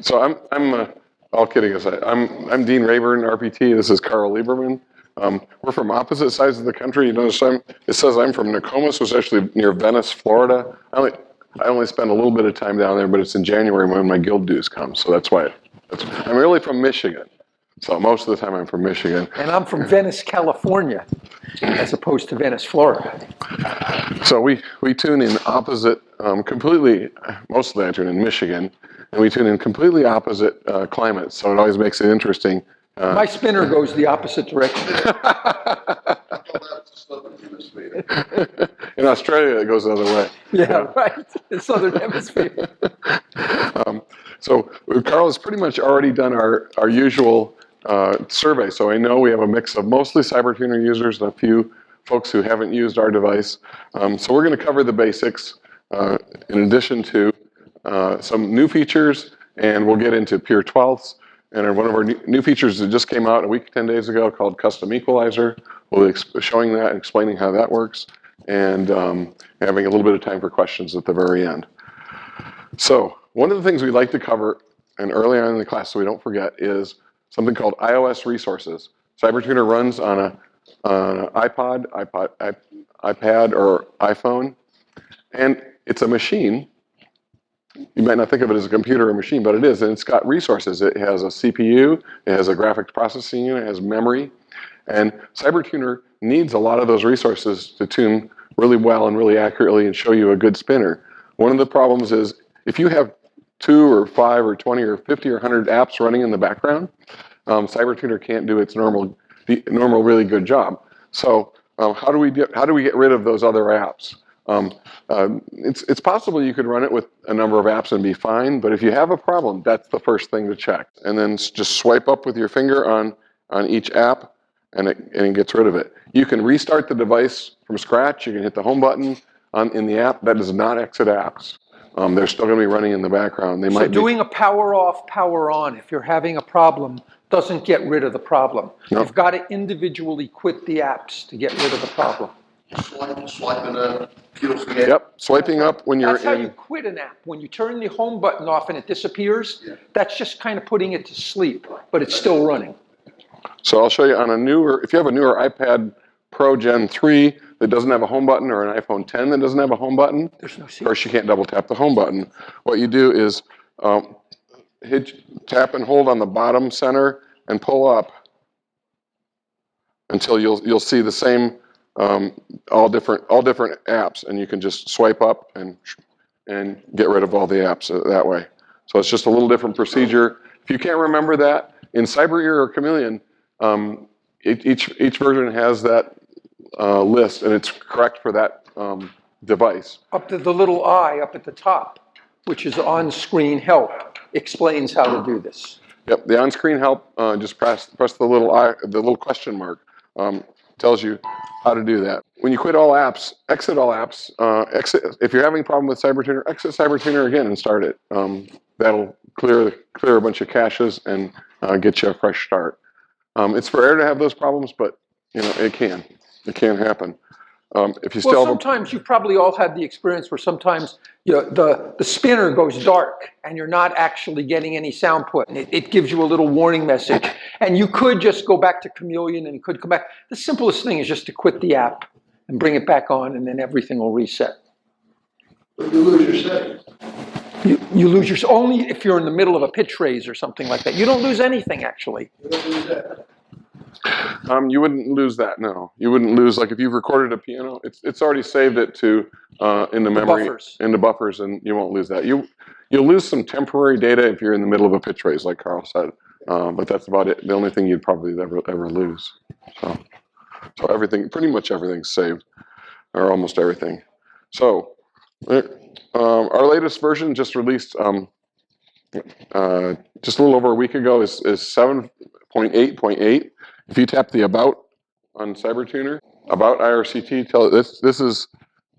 So I'm all kidding aside. I'm Dean Rayburn, RPT. This is Carl Lieberman. We're from opposite sides of the country. You notice it says I'm from Nokomis, which is actually near Venice, Florida. I only spend a little bit of time down there, but it's in January when my guild dues come, so that's why. I'm really from Michigan, so most of the time I'm from Michigan. And I'm from Venice, California, as opposed to Venice, Florida. So we tune in opposite, completely, mostly I tune in Michigan, and we tune in completely opposite climates, so it always makes it interesting. My spinner goes the opposite direction. In Australia, it goes the other way. Yeah, right. The Southern Hemisphere. So Carl has pretty much already done our usual survey. So I know we have a mix of mostly CyberTuner users and a few folks who haven't used our device. So we're going to cover the basics in addition to some new features, and we'll get into pure 12ths. And one of our new features that just came out a week, 10 days ago, called Custom Equalizer. We'll be showing that and explaining how that works, and having a little bit of time for questions at the very end. So one of the things we like to cover, and early on in the class so we don't forget, is something called iOS resources. CyberTuner runs on an iPad, or iPhone, and it's a machine. You might not think of it as a computer or machine, but it is, and it's got resources. It has a CPU, it has a graphics processing unit, it has memory, and CyberTuner needs a lot of those resources to tune really well and really accurately and show you a good spinner. One of the problems is if you have 2 or 5 or 20 or 50 or 100 apps running in the background, CyberTuner can't do its normal really good job. So how do we get rid of those other apps? It's possible you could run it with a number of apps and be fine, but if you have a problem, that's the first thing to check. And then just swipe up with your finger on each app, and it gets rid of it. You can restart the device from scratch. You can hit the home button in the app. That does not exit apps. They're still going to be running in the background. So doing a power off, power on, if you're having a problem, doesn't get rid of the problem. No. You've got to individually quit the apps to get rid of the problem. Swiping up. Yep, swiping up when you're That's how you quit an app. When you turn the home button off and it disappears, that's just kind of putting it to sleep, but it's still running. So I'll show you on if you have a newer iPad Pro Gen 3 that doesn't have a home button, or an iPhone 10 that doesn't have a home button, of course you can't double tap the home button. What you do is tap and hold on the bottom center and pull up until you'll see the same all different apps, and you can just swipe up and get rid of all the apps that way. So it's just a little different procedure. If you can't remember that, in CyberEar or Chameleon, each version has that list, and it's correct for that device. Up to the little I up at the top, which is on-screen help, explains how to do this. Yep, the on-screen help, just press the little I, the little question mark, tells you how to do that. When you quit all apps, exit all apps. If you're having a problem with CyberTuner, exit CyberTuner again and start it. That'll clear a bunch of caches and get you a fresh start. It's rare to have those problems, but it can happen. If you still sometimes you've probably all had the experience where sometimes the spinner goes dark and you're not actually getting any sound put. And it gives you a little warning message. And you could just go back to Chameleon and could come back. The simplest thing is just to quit the app and bring it back on, and then everything will reset. But you lose your settings. You lose your, only if you're in the middle of a pitch raise or something like that. You don't lose anything, actually. You don't lose that. You wouldn't lose that, no. You wouldn't lose, like if you've recorded a piano, it's already saved it to in the memory, in the buffers, and you won't lose that. You'll lose some temporary data if you're in the middle of a pitch raise, like Carl said, but that's about it. The only thing you'd probably ever lose. So pretty much everything's saved, or almost everything. So our latest version just released just a little over a week ago is 7.8.8. If you tap the About on CyberTuner, About iRCT,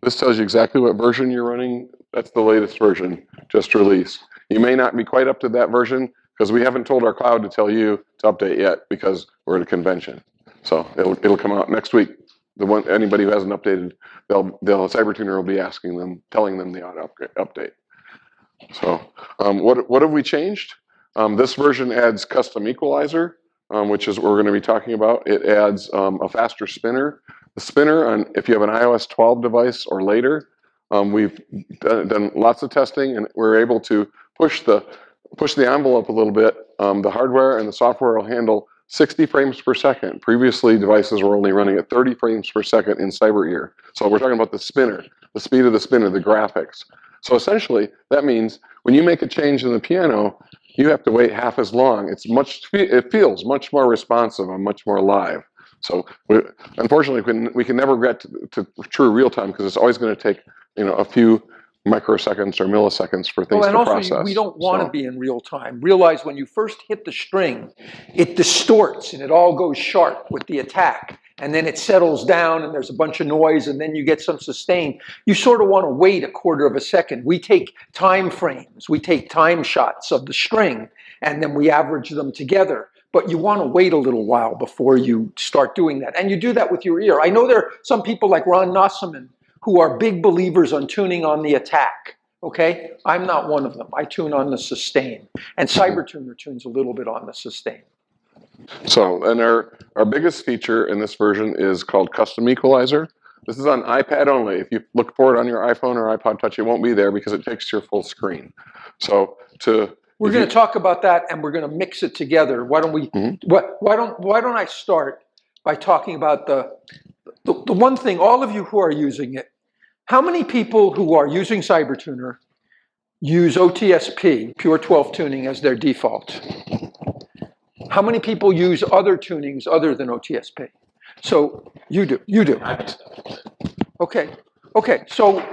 this tells you exactly what version you're running. That's the latest version, just released. You may not be quite up to that version because we haven't told our cloud to tell you to update yet because we're at a convention. So it'll come out next week. Anybody who hasn't updated, CyberTuner will be telling them they ought to update. So what have we changed? This version adds custom equalizer, which is what we're going to be talking about. It adds a faster spinner. The spinner, if you have an iOS 12 device or later, we've done lots of testing, and we're able to push the envelope a little bit. The hardware and the software will handle 60 frames per second. Previously, devices were only running at 30 frames per second in CyberEar. So we're talking about the spinner, the speed of the spinner, the graphics. So essentially, that means when you make a change in the piano, you have to wait half as long. It feels much more responsive and much more live. So unfortunately, we can never get to true real time because it's always going to take a few microseconds or milliseconds for things and to also process. we don't want to be in real time. Realize when you first hit the string, it distorts and it all goes sharp with the attack. And then it settles down and there's a bunch of noise and then you get some sustain. You sort of want to wait a quarter of a second. We take time frames, we take time shots of the string, and then we average them together. But you want to wait a little while before you start doing that. And you do that with your ear. I know there are some people like Ron Nossaman who are big believers on tuning on the attack. Okay, I'm not one of them. I tune on the sustain. And CyberTuner tunes a little bit on the sustain. So, and our biggest feature in this version is called custom equalizer. This is on iPad only. If you look for it on your iPhone or iPod Touch, it won't be there because it takes your full screen. So we're going to talk about that, and we're going to mix it together. Why don't we? Why don't I start by talking about the one thing? All of you who are using it, how many people who are using CyberTuner use OTSP, Pure 12 tuning, as their default? How many people use other tunings other than OTSP? So you do. You do. Okay. Okay. So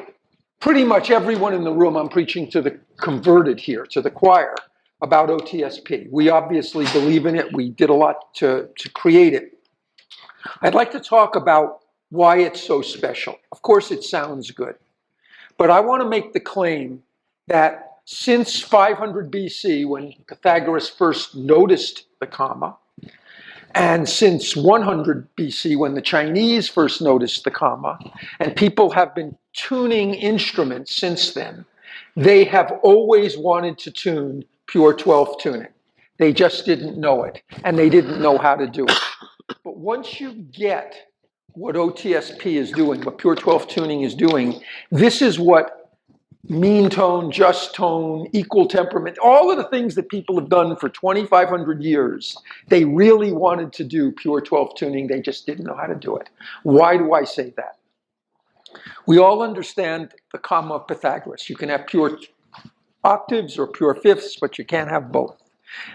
pretty much everyone in the room, I'm preaching to the converted here, to the choir, about OTSP. We obviously believe in it. We did a lot to create it. I'd like to talk about why it's so special. Of course, it sounds good. But I want to make the claim that since 500 BC, when Pythagoras first noticed the comma, and since 100 BC, when the Chinese first noticed the comma, and people have been tuning instruments since then, they have always wanted to tune Pure 12 tuning. They just didn't know it, and they didn't know how to do it. But once you get what OTSP is doing, what Pure 12 tuning is doing, this is what mean tone, just tone, equal temperament, all of the things that people have done for 2,500 years, they really wanted to do Pure 12 tuning. They just didn't know how to do it. Why do I say that? We all understand the comma of Pythagoras. You can have pure octaves or pure fifths, but you can't have both.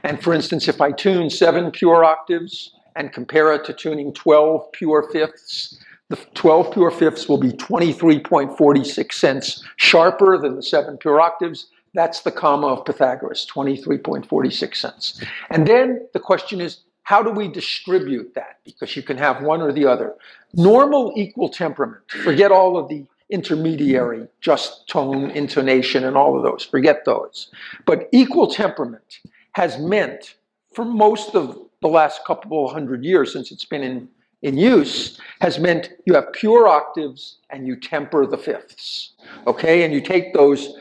And for instance, if I tune 7 pure octaves and compare it to tuning 12 pure fifths, the 12 pure fifths will be 23.46 cents sharper than the 7 pure octaves. That's the comma of Pythagoras, 23.46 cents. And then the question is, how do we distribute that? Because you can have one or the other. Normal equal temperament, forget all of the intermediary, just tone, intonation, and all of those, forget those. But equal temperament has meant, for most of the last couple of hundred years since it's been in use, has meant you have pure octaves and you temper the fifths, okay? And you take those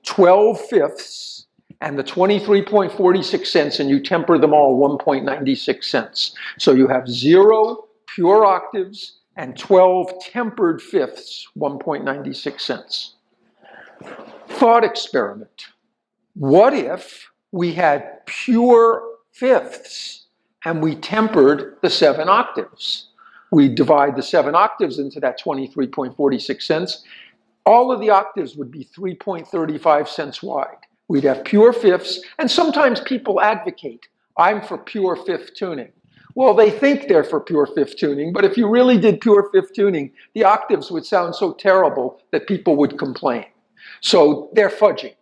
12 fifths and the 23.46 cents and you temper them all 1.96 cents. So you have 0 pure octaves and 12 tempered fifths, 1.96 cents. Thought experiment. What if we had pure fifths and we tempered the 7 octaves? We divide the 7 octaves into that 23.46 cents. All of the octaves would be 3.35 cents wide. We'd have pure fifths, and sometimes people advocate, I'm for pure fifth tuning. Well, they think they're for pure fifth tuning, but if you really did pure fifth tuning, the octaves would sound so terrible that people would complain. So they're fudging.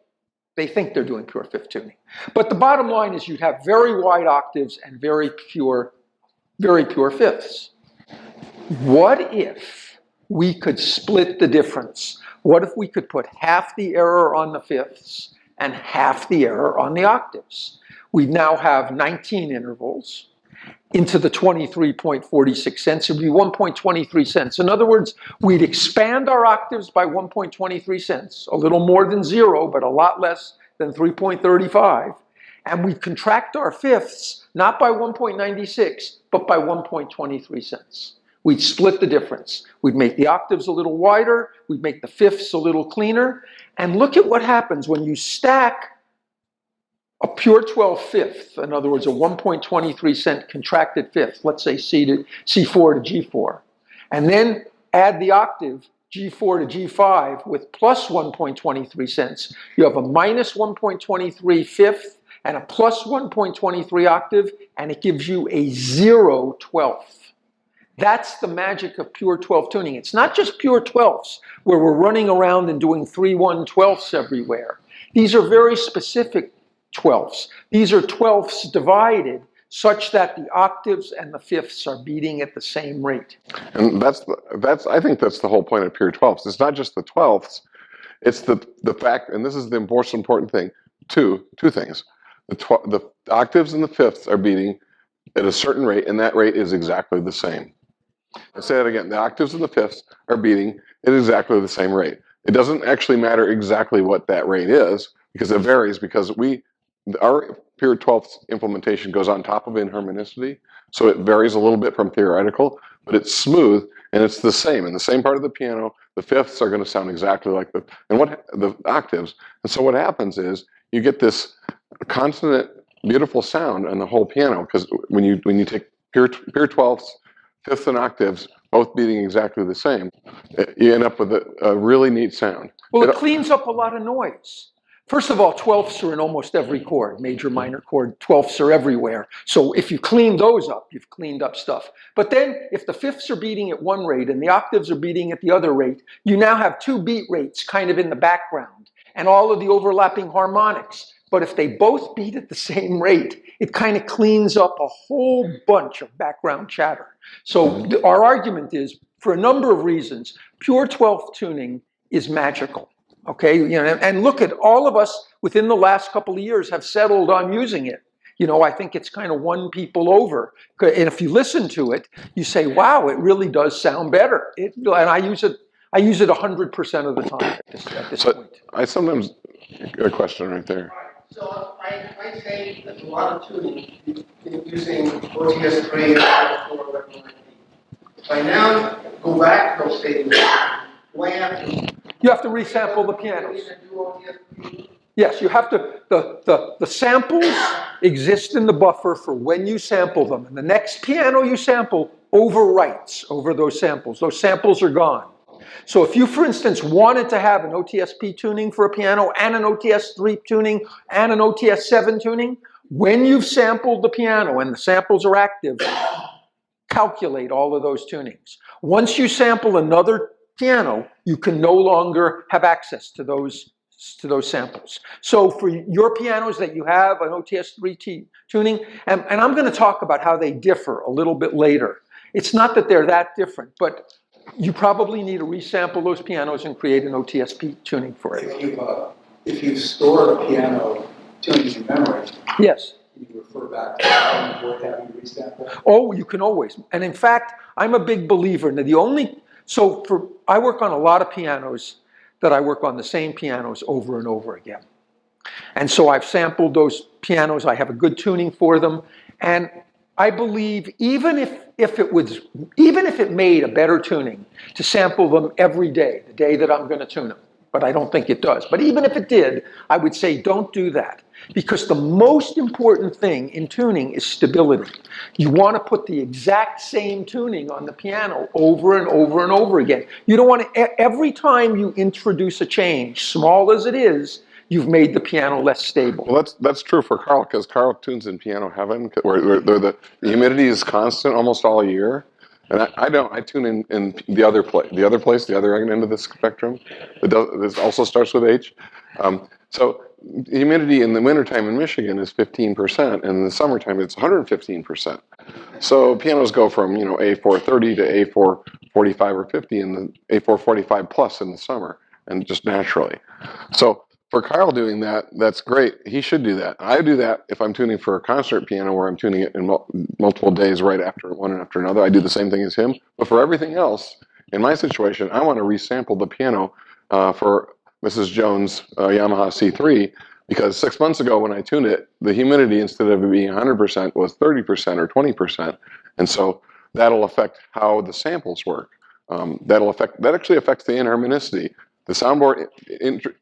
They think they're doing pure fifth tuning. But the bottom line is you'd have very wide octaves and very pure fifths. What if we could split the difference? What if we could put half the error on the fifths and half the error on the octaves? We now have 19 intervals, into the 23.46 cents. It would be 1.23 cents. In other words, we'd expand our octaves by 1.23 cents, a little more than zero, but a lot less than 3.35. And we'd contract our fifths, not by 1.96, but by 1.23 cents. We'd split the difference. We'd make the octaves a little wider, we'd make the fifths a little cleaner, and look at what happens when you stack a pure 12 fifth, in other words, a 1.23 cent contracted fifth, let's say C4 to G4, and then add the octave G4 to G5 with plus 1.23 cents. You have a minus 1.23 fifth and a plus 1.23 octave, and it gives you a 0 12th. That's the magic of pure 12 tuning. It's not just pure 12ths where we're running around and doing 3 1/12ths everywhere. These are very specific 12ths. These are 12ths divided such that the octaves and the fifths are beating at the same rate. And I think that's the whole point of pure 12ths. It's not just the 12ths, it's the fact, and this is the most important thing, two things. The octaves and the fifths are beating at a certain rate, and that rate is exactly the same. I'll say that again. The octaves and the fifths are beating at exactly the same rate. It doesn't actually matter exactly what that rate is, because it varies, because our pure 12th implementation goes on top of inharmonicity, so it varies a little bit from theoretical, but it's smooth and it's the same. In the same part of the piano, the fifths are going to sound exactly like the octaves. And so what happens is you get this consonant, beautiful sound on the whole piano, because when you take pure 12ths, fifths and octaves, both beating exactly the same, you end up with a really neat sound. Well, it cleans up a lot of noise. First of all, 12ths are in almost every chord, major, minor chord, 12ths are everywhere. So if you clean those up, you've cleaned up stuff. But then if the fifths are beating at one rate and the octaves are beating at the other rate, you now have two beat rates kind of in the background and all of the overlapping harmonics. But if they both beat at the same rate, it kind of cleans up a whole bunch of background chatter. So our argument is, for a number of reasons, pure 12th tuning is magical. Okay, and look at all of us within the last couple of years have settled on using it. I think it's kind of won people over. And if you listen to it, you say, wow, it really does sound better. And I use it 100% of the time at this point. I sometimes, a question right there. So I say that a lot of tuning using OTS 3 and 4, whatever it might be. If I now go back to those statements, do I have to? You have to resample the pianos. Yes, you have to. The samples exist in the buffer for when you sample them. And the next piano you sample overwrites over those samples. Those samples are gone. So if you, for instance, wanted to have an OTSP tuning for a piano and an OTS3 tuning and an OTS7 tuning, when you've sampled the piano and the samples are active, calculate all of those tunings. Once you sample another piano, you can no longer have access to those samples. So for your pianos that you have an OTS3 tuning, and I'm going to talk about how they differ a little bit later. It's not that they're that different, but you probably need to resample those pianos and create an OTSP tuning for it. If you store the piano tunings in memory, yes, you refer back to how you avoid having to resample. Oh, you can always. And in fact, I'm a big believer in I work on a lot of pianos that I work on the same pianos over and over again. And so I've sampled those pianos, I have a good tuning for them, and I believe even if it made a better tuning to sample them every day, the day that I'm going to tune them, but I don't think it does. But even if it did, I would say don't do that, because the most important thing in tuning is stability. You want to put the exact same tuning on the piano over and over and over again. You don't want to, every time you introduce a change, small as it is, you've made the piano less stable. Well, that's true for Carl, because Carl tunes in piano heaven, where the humidity is constant almost all year. And I don't. I tune in the other place, the other end of the spectrum. This also starts with H. So humidity in the wintertime in Michigan is 15%, and in the summertime it's 115%. So pianos go from A430 to A445 or 50, and the A445 plus in the summer, and just naturally. So for Kyle doing that, that's great. He should do that. I do that if I'm tuning for a concert piano where I'm tuning it in multiple days right after one after another. I do the same thing as him. But for everything else, in my situation, I want to resample the piano for Mrs. Jones' Yamaha C3 because 6 months ago when I tuned it, the humidity instead of it being 100% was 30% or 20%. And so that'll affect how the samples work. That actually affects the inharmonicity. The soundboard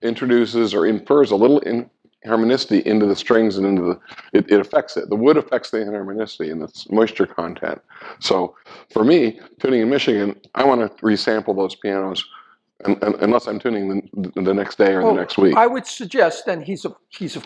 introduces or infers a little inharmonicity into the strings and into the, it affects it. The wood affects the inharmonicity and the moisture content. So for me, tuning in Michigan, I want to resample those pianos unless I'm tuning the next day or the next week. I would suggest, and he's of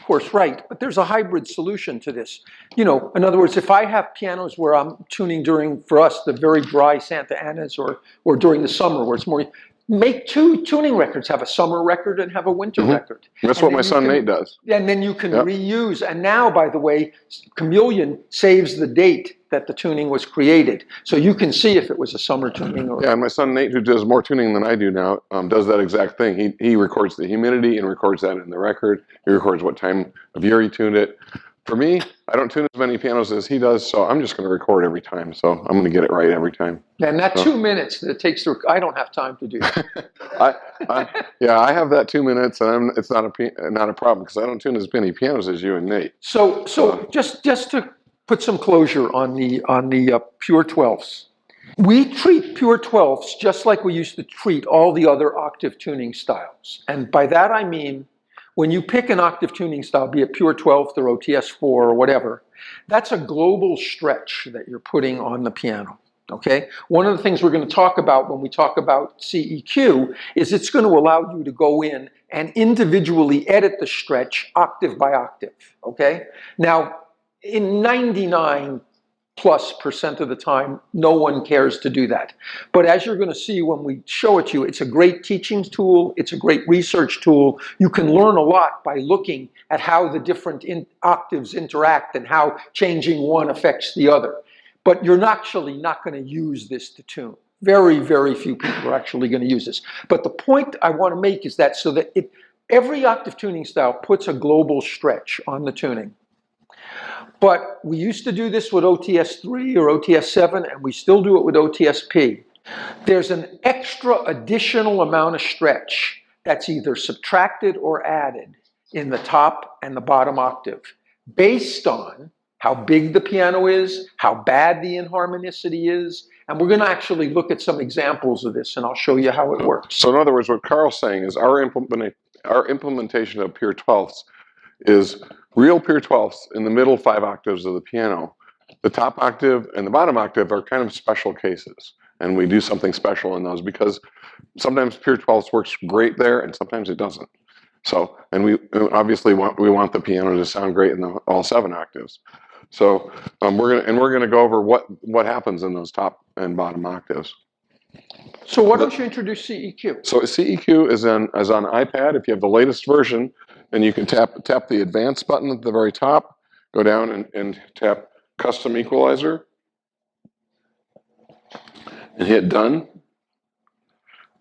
course right, but there's a hybrid solution to this. You know, in other words, if I have pianos where I'm tuning during, for us, the very dry Santa Anas or during the summer where it's more, make 2 tuning records, have a summer record and have a winter record. That's what my son Nate does. And then you can reuse. And now, by the way, Chameleon saves the date that the tuning was created. So you can see if it was a summer tuning or... Yeah, my son Nate, who does more tuning than I do now, does that exact thing. He records the humidity and records that in the record. He records what time of year he tuned it. For me, I don't tune as many pianos as he does, so I'm just going to record every time. So I'm going to get it right every time. And that 2 minutes that it takes to... I don't have time to do that. I have that 2 minutes, and it's not a problem because I don't tune as many pianos as you and Nate. So just to put some closure on the pure 12s. We treat pure 12s just like we used to treat all the other octave tuning styles. And by that I mean, when you pick an octave tuning style, be it pure 12th or OTS4 or whatever, that's a global stretch that you're putting on the piano. Okay? One of the things we're going to talk about when we talk about CEQ is it's going to allow you to go in and individually edit the stretch octave by octave. Okay? Now, in 99+ % of the time, no one cares to do that. But as you're going to see when we show it to you, it's a great teaching tool. It's a great research tool. You can learn a lot by looking at how the different octaves interact and how changing one affects the other. But you're actually not going to use this to tune. Very, very few people are actually going to use this. But the point I want to make is that so that every octave tuning style puts a global stretch on the tuning. But we used to do this with OTS3 or OTS7, and we still do it with OTSP. There's an extra additional amount of stretch that's either subtracted or added in the top and the bottom octave based on how big the piano is, how bad the inharmonicity is, and we're going to actually look at some examples of this, and I'll show you how it works. So in other words, what Carl's saying is our implementation of pure 12ths is real pure 12ths in the middle 5 octaves of the piano. The top octave and the bottom octave are kind of special cases, and we do something special in those because sometimes pure 12ths works great there, and sometimes it doesn't. So, and we obviously want the piano to sound great in all 7 octaves. So we're gonna go over what happens in those top and bottom octaves. So why don't you introduce CEQ? So CEQ is on iPad. If you have the latest version, then you can tap the advanced button at the very top, go down and tap custom equalizer, and hit done.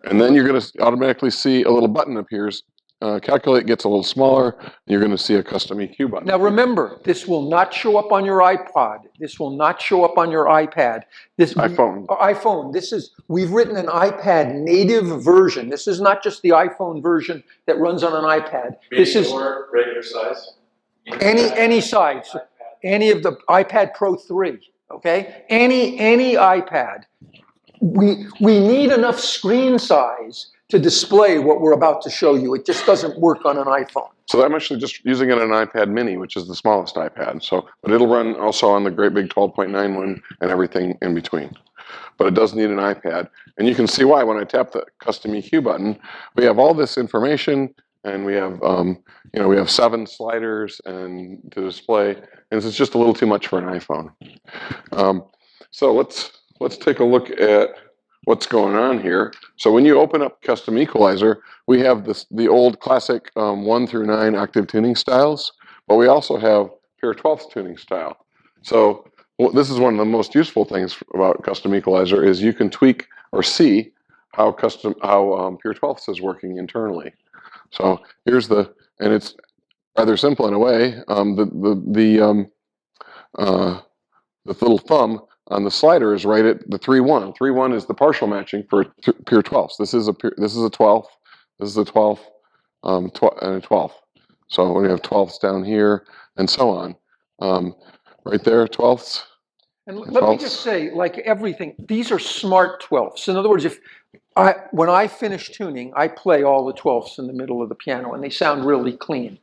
And then you're going to automatically see a little button appears. Calculate gets a little smaller. And you're going to see a custom EQ button. Now remember, this will not show up on your iPod. This will not show up on your iPad. This iPhone. We've written an iPad native version. This is not just the iPhone version that runs on an iPad. This is regular size. Any size, any of the iPad Pro 3. Okay, any iPad. We need enough screen size to display what we're about to show you. It just doesn't work on an iPhone. So I'm actually just using it on an iPad mini, which is the smallest iPad. So, but it'll run also on the great big 12.9 one and everything in between. But it does need an iPad. And you can see why when I tap the custom EQ button, we have all this information and we have, we have 7 sliders and to display, and it's just a little too much for an iPhone. So let's take a look at what's going on here. So when you open up custom equalizer, we have the old classic 1 through 9 octave tuning styles, but we also have pure 12th tuning style. So this is one of the most useful things about custom equalizer is you can tweak or see how pure 12th is working internally. So here's the and it's rather simple in a way. The little thumb on the slider is right at the 3-1. 3-1 is the partial matching for pure 12ths. This is a 12th. This is a 12th, and a 12th. So we have 12ths down here, and so on. Right there, 12ths. And let me just say, like everything, these are smart 12ths. In other words, when I finish tuning, I play all the 12ths in the middle of the piano, and they sound really clean.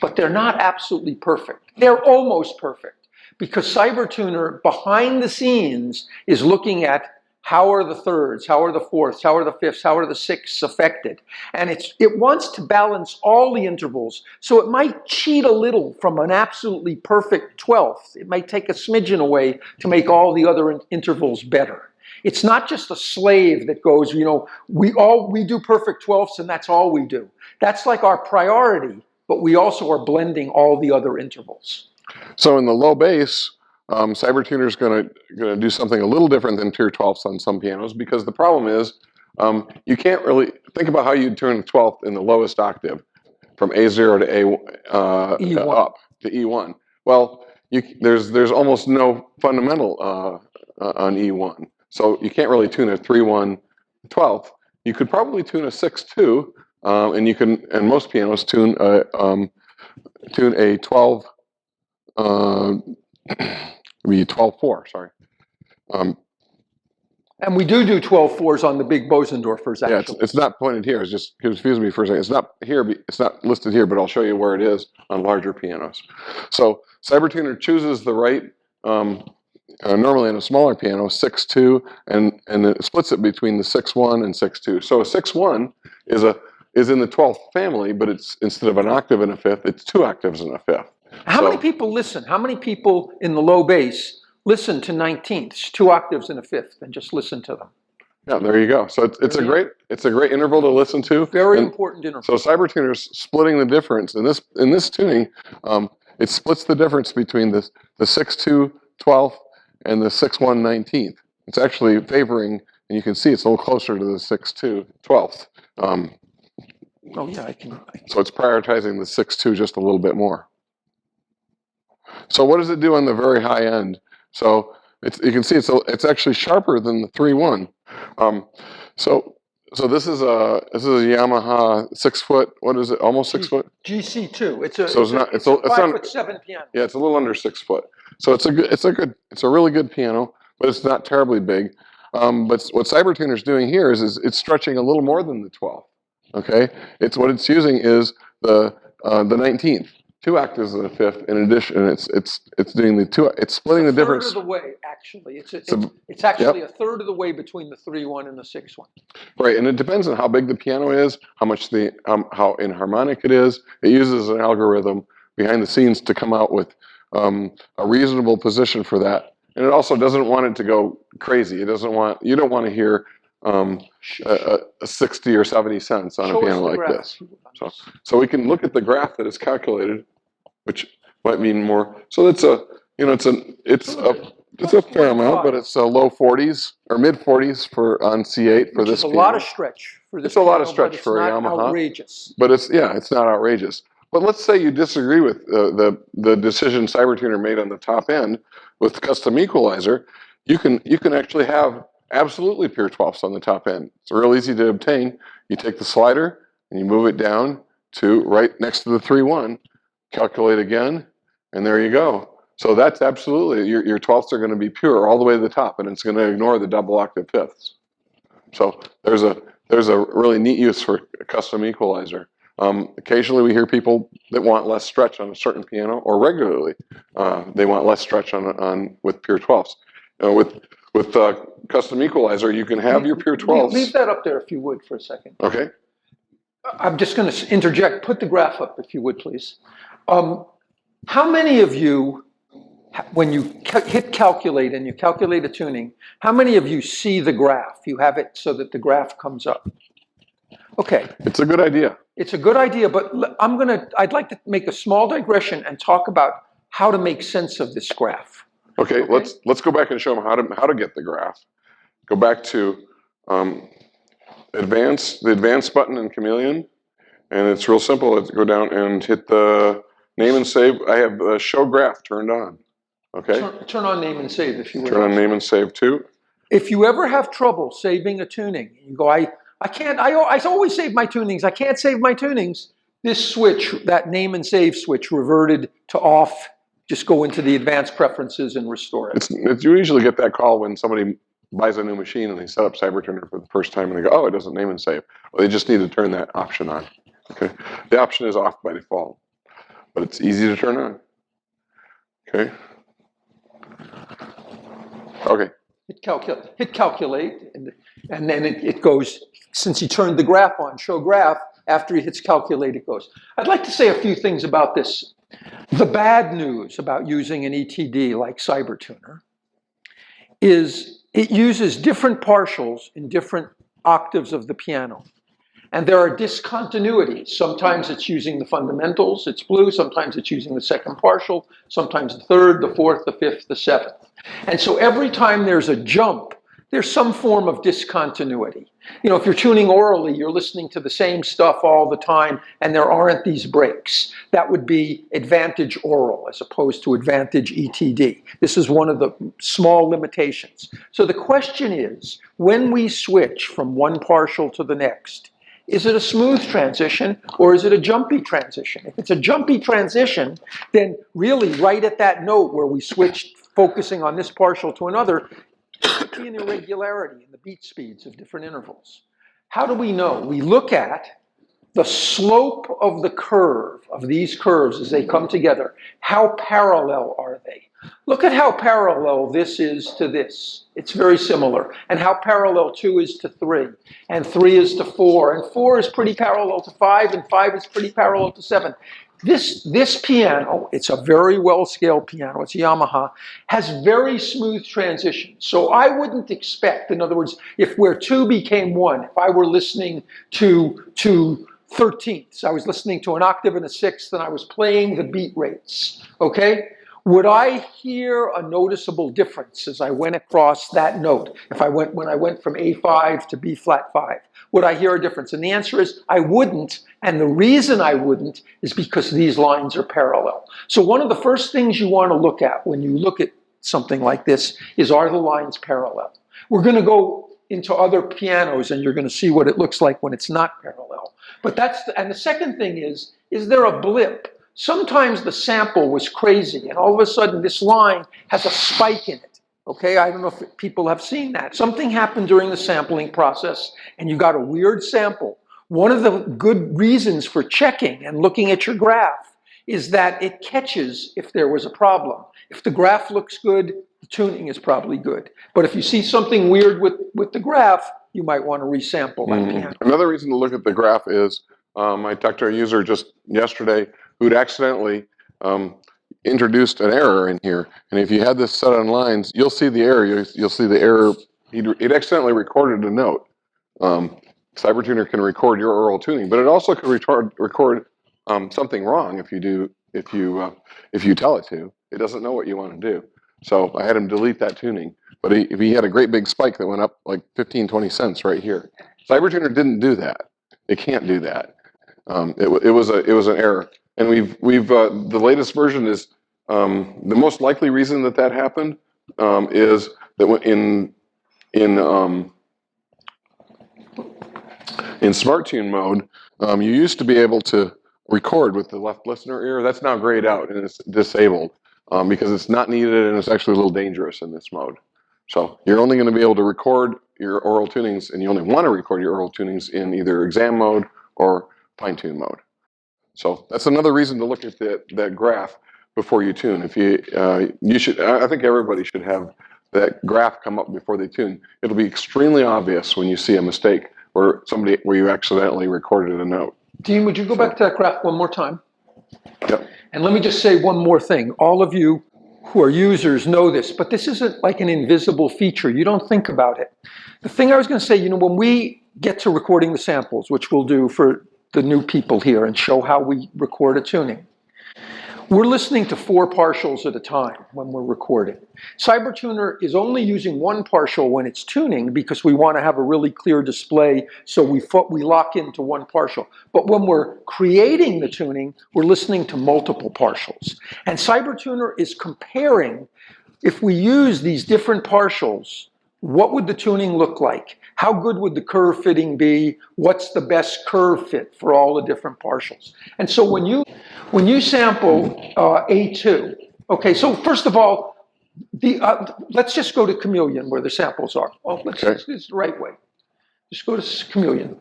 But they're not absolutely perfect. They're almost perfect, because CyberTuner, behind the scenes, is looking at how are the thirds, how are the fourths, how are the fifths, how are the sixths affected. And it wants to balance all the intervals, so it might cheat a little from an absolutely perfect 12th. It might take a smidgen away to make all the other intervals better. It's not just a slave that goes, we do perfect 12ths and that's all we do. That's like our priority, but we also are blending all the other intervals. So in the low bass, CyberTuner is going to do something a little different than pure 12ths on some pianos, because the problem is you can't really think about how you'd turn a 12th in the lowest octave from A0 to E1. up to E1. Well, there's almost no fundamental on E1, so you can't really tune a 3-1 12th. You could probably tune a 6-2, and most pianos tune a 12. Be 12-4, sorry. And we do 12-4s on the big Bosendorfers, actually. Yeah, it's not pointed here. It's just confused me for a second. It's not here. It's not listed here, but I'll show you where it is on larger pianos. So CyberTuner chooses the right, normally in a smaller piano, 6-2, and it splits it between the 6-1 and 6-2. So a 6-1 is in the 12th family, but it's, instead of an octave and a fifth, it's 2 octaves and a fifth. How many people listen? How many people in the low bass listen to 19ths, 2 octaves and a fifth, and just listen to them? Yeah, there you go. So it's a great interval to listen to. Very important interval. So CyberTuner's splitting the difference in this tuning. It splits the difference between the 6-2 12th and the 6-1 19th. It's actually favoring, and you can see it's a little closer to the 6-2 12th. Oh yeah, I can. So it's prioritizing the 6-2 just a little bit more. So what does it do on the very high end? So you can see it's actually sharper than the 3-1. So this is a Yamaha 6-foot. What is it? Almost 6 foot. GC2. It's a 5'7" piano. Yeah, it's a little under 6 foot. So it's a really good piano, but it's not terribly big. But what CyberTuner's doing here is it's stretching a little more than the 12th. Okay, what it's using is the 19th. 2 octaves and a fifth. In addition, it's doing the 2. It's splitting the difference. A third of the way, actually. It's actually a third of the way between the 3-1 and the 6-1. Right, and it depends on how big the piano is, how much how inharmonic it is. It uses an algorithm behind the scenes to come out with a reasonable position for that. And it also doesn't want it to go crazy. You don't want to hear a 60 or 70 cents on a piano like this. So we can look at the graph that is calculated, which might mean more. So it's a fair amount, but it's low 40s or mid 40s on C8 for this piano. It's a lot of stretch for this. It's a lot of stretch for a Yamaha. It's not outrageous. But it's not outrageous. But let's say you disagree with the decision CyberTuner made on the top end with custom equalizer. You can actually have absolutely pure 12ths on the top end. It's real easy to obtain. You take the slider and you move it down to right next to the 3-1, calculate again, and there you go. So that's absolutely, your 12ths are going to be pure all the way to the top, and it's going to ignore the double octave fifths. So there's a really neat use for a custom equalizer. Occasionally we hear people that want less stretch on a certain piano, or regularly they want less stretch with pure 12ths. With custom equalizer, you can have your pure 12ths. Leave that up there if you would for a second. Okay. I'm just going to interject. Put the graph up if you would, please. How many of you, when you hit calculate and you calculate a tuning, how many of you see the graph? You have it so that the graph comes up. Okay. It's a good idea. It's a good idea, but I'd like to make a small digression and talk about how to make sense of this graph. Okay, let's go back and show them how to get the graph. Go back to the advanced button in Chameleon, And it's real simple. Let's go down and hit the name and save. I have show graph turned on. Okay. Turn on name and save if you would. Turn on name and save too. If you ever have trouble saving a tuning, you go, I can't, I always save my tunings. I can't save my tunings. This switch, that name and save switch, reverted to off. Just go into the advanced preferences and restore it. You usually get that call when somebody buys a new machine and they set up CyberTuner for the first time and they go, oh, it doesn't name and save. Well, they just need to turn that option on. Okay. The option is off by default, but it's easy to turn on. Okay. Okay. Hit calculate, and then it goes, since he turned the graph on, show graph, after he hits calculate, it goes. I'd like to say a few things about this. The bad news about using an ETD like CyberTuner is it uses different partials in different octaves of the piano. And there are discontinuities. Sometimes it's using the fundamentals, it's blue. Sometimes it's using the second partial. Sometimes the third, the fourth, the fifth, the seventh. And so every time there's a jump, there's some form of discontinuity. You know, if you're tuning orally, you're listening to the same stuff all the time, and there aren't these breaks. That would be advantage oral as opposed to advantage ETD. This is one of the small limitations. So the question is, when we switch from one partial to the next, is it a smooth transition or is it a jumpy transition? If it's a jumpy transition, then really right at that note where we switched focusing on this partial to another, there could be an irregularity in the beat speeds of different intervals. How do we know? We look at the slope of the curve, of these curves as they come together. How parallel are they? Look at how parallel this is to this. It's very similar. And how parallel 2 is to 3. And 3 is to 4. And 4 is pretty parallel to 5. And 5 is pretty parallel to 7. This piano, it's a very well-scaled piano, it's a Yamaha, has very smooth transitions. So I wouldn't expect, in other words, if where 2 became 1, if I were listening to 13ths, I was listening to an octave and a sixth, and I was playing the beat rates, okay? Would I hear a noticeable difference as I went across that note? When I went from A5 to B flat 5, would I hear a difference? And the answer is I wouldn't, and the reason I wouldn't is because these lines are parallel. So one of the first things you want to look at when you look at something like this is, are the lines parallel? We're going to go into other pianos and you're going to see what it looks like when it's not parallel. But and the second thing is there a blip? Sometimes the sample was crazy, and all of a sudden this line has a spike in it. Okay, I don't know if people have seen that. Something happened during the sampling process, and you got a weird sample. One of the good reasons for checking and looking at your graph is that it catches if there was a problem. If the graph looks good, the tuning is probably good. But if you see something weird with the graph, you might want to resample that piano. Another reason to look at the graph is, I talked to a user just yesterday who'd accidentally introduced an error in here. And if you had this set on lines, you'll see the error. You'll see the error. He'd accidentally recorded a note. CyberTuner can record your oral tuning, but it also can record something wrong if you tell it to. It doesn't know what you want to do. So I had him delete that tuning. But he had a great big spike that went up like 15, 20 cents right here. CyberTuner didn't do that. It can't do that. It was an error. And the latest version is the most likely reason that happened is that in Smart Tune mode, you used to be able to record with the left listener ear. That's now grayed out and it's disabled because it's not needed and it's actually a little dangerous in this mode. So you're only going to be able to record your oral tunings, and you only want to record your oral tunings in either exam mode or fine tune mode. So that's another reason to look at that graph before you tune. If you should, I think everybody should have that graph come up before they tune. It'll be extremely obvious when you see a mistake where you accidentally recorded a note. Dean, would you go back to that graph one more time? Yep. And let me just say one more thing. All of you who are users know this, but this isn't like an invisible feature. You don't think about it. The thing I was going to say, when we get to recording the samples, which we'll do for the new people here and show how we record a tuning, we're listening to 4 partials at a time when we're recording. CyberTuner is only using 1 partial when it's tuning because we want to have a really clear display, so we lock into 1 partial. But when we're creating the tuning, we're listening to multiple partials. And CyberTuner is comparing, if we use these different partials, what would the tuning look like? How good would the curve fitting be? What's the best curve fit for all the different partials? And so when you sample A2, okay, so first of all, let's just go to Chameleon where the samples are. Oh, this is the right way. Just go to Chameleon.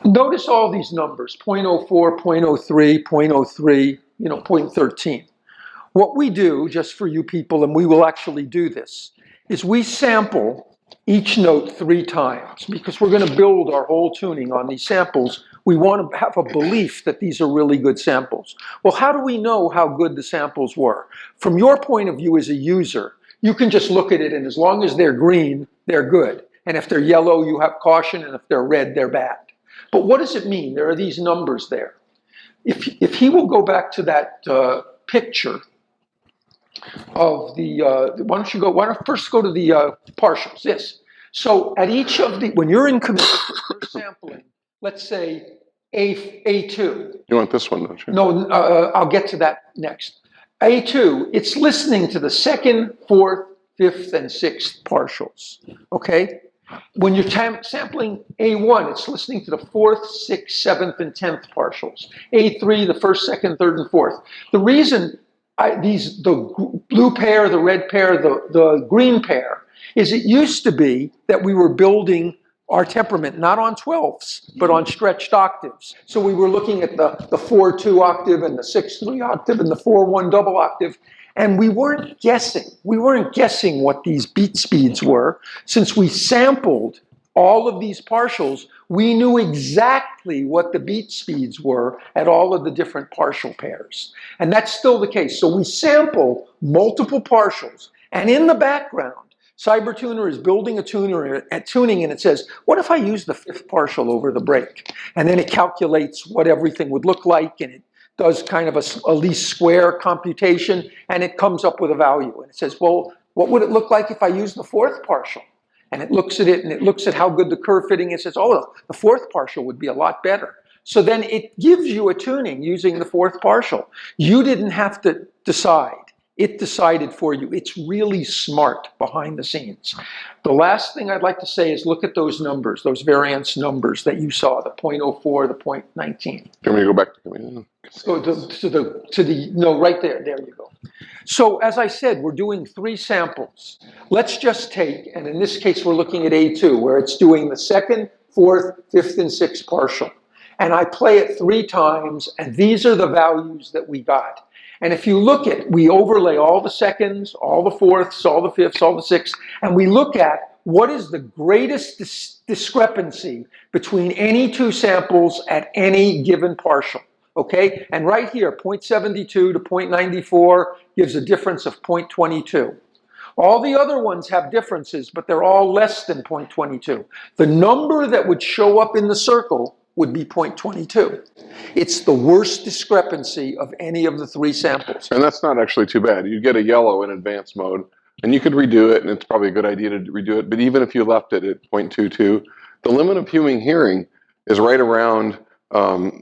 Notice all these numbers, 0.04, 0.03, 0.03, 0.13. What we do, just for you people, and we will actually do this, is we sample each note 3 times because we're going to build our whole tuning on these samples. We want to have a belief that these are really good samples. Well, how do we know how good the samples were? From your point of view as a user, you can just look at it, and as long as they're green, they're good. And if they're yellow, you have caution, and if they're red, they're bad. But what does it mean? There are these numbers there. If he will go back to that picture of the, why don't first go to the partials, yes. So at each of the, when you're in commit, you're sampling, let's say A2. You want this one, don't you? No, I'll get to that next. A2, it's listening to the 2nd, 4th, 5th, and 6th partials, okay? When you're the A1, it's listening to the 4th, 6th, 7th, and 10th partials. A3, the 1st, 2nd, 3rd, and 4th. The reason the blue pair, the red pair, the green pair, is it used to be that we were building our temperament not on 12ths, but on stretched octaves. So we were looking at the 4-2 octave and the 6-3 octave and the 4-1 double octave, and we weren't guessing. We weren't guessing what these beat speeds were. Since we sampled all of these partials, we knew exactly what the beat speeds were at all of the different partial pairs. And that's still the case. So we sample multiple partials, and in the background, CyberTuner is building a tuning, and it says, what if I use the 5th partial over the break? And then it calculates what everything would look like, and it does kind of a least square computation, and it comes up with a value. And it says, well, what would it look like if I use the 4th partial? And it looks at it, and it looks at how good the curve fitting is. It says, oh, the 4th partial would be a lot better. So then it gives you a tuning using the 4th partial. You didn't have to decide. It decided for you. It's really smart behind the scenes. The last thing I'd like to say is look at those numbers, those variance numbers that you saw, the 0.04, the 0.19. Can we go back to So no, right there. There you go. So as I said, we're doing 3 samples. Let's just take, and in this case, we're looking at A2, where it's doing the 2nd, 4th, 5th, and 6th partial. And I play it 3 times, and these are the values that we got. And if you look at, we overlay all the 2nds, all the 4ths, all the 5ths, all the 6ths, and we look at what is the greatest discrepancy between any 2 samples at any given partial. Okay, and right here, 0.72 to 0.94 gives a difference of 0.22. All the other ones have differences, but they're all less than 0.22. The number that would show up in the circle would be 0.22. It's the worst discrepancy of any of the 3 samples. And that's not actually too bad. You get a yellow in advanced mode, and you could redo it, and it's probably a good idea to redo it. But even if you left it at 0.22, the limit of human hearing is right around,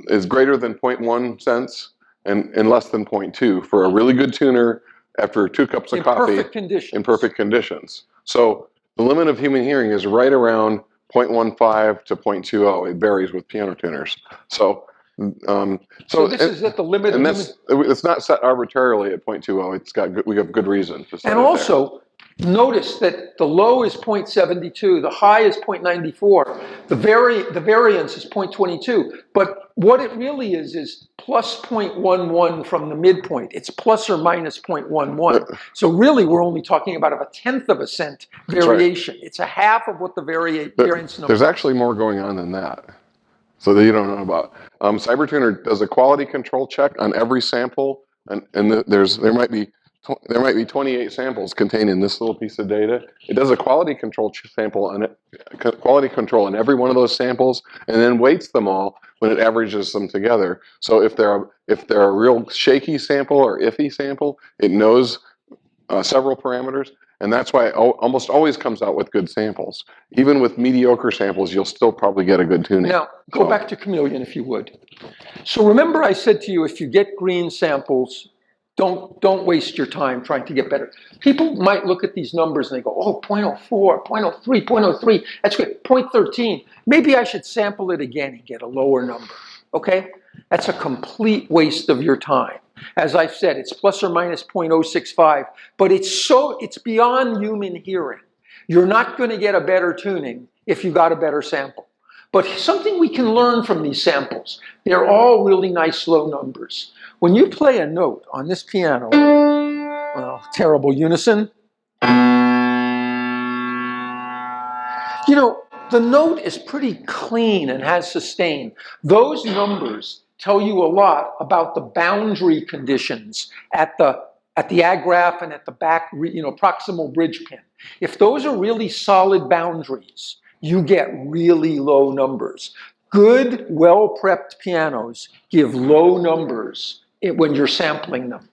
is greater than 0.1 cents and less than 0.2 for a really good tuner after 2 cups of coffee. In perfect conditions. So the limit of human hearing is right around 0.15 to 0.20. It varies with piano tuners. So this is at the limit. And it's not set arbitrarily at 0.20. We have good reason to set it also, notice that the low is 0.72, the high is 0.94, the variance is 0.22. But what it really is plus 0.11 from the midpoint. It's plus or minus 0.11. So really, we're only talking about a 1/10 of a cent variation. Right. It's a half of what the variance number. There's actually more going on than that, so that you don't know about. CyberTuner does a quality control check on every sample, and there might be 28 samples contained in this little piece of data. It does a quality control sample on it, quality control on every one of those samples, and then weights them all when it averages them together. So if they're a real shaky sample or iffy sample, it knows several parameters, and that's why it almost always comes out with good samples. Even with mediocre samples, you'll still probably get a good tuning. Now, go back to Chameleon if you would. So remember I said to you, if you get green samples, don't waste your time trying to get better. People might look at these numbers and they go, oh, 0.04, 0.03, 0.03, that's good, 0.13. Maybe I should sample it again and get a lower number, okay? That's a complete waste of your time. As I've said, it's plus or minus 0.065, but it's beyond human hearing. You're not going to get a better tuning if you got a better sample. But something we can learn from these samples, they're all really nice low numbers. When you play a note on this piano, well, terrible Unison, you know, the note is pretty clean and has sustain. Those numbers tell you a lot about the boundary conditions at the agraph and at the back, proximal bridge pin. If those are really solid boundaries, you get really low numbers. Good, well-prepped pianos give low numbers when you're sampling them.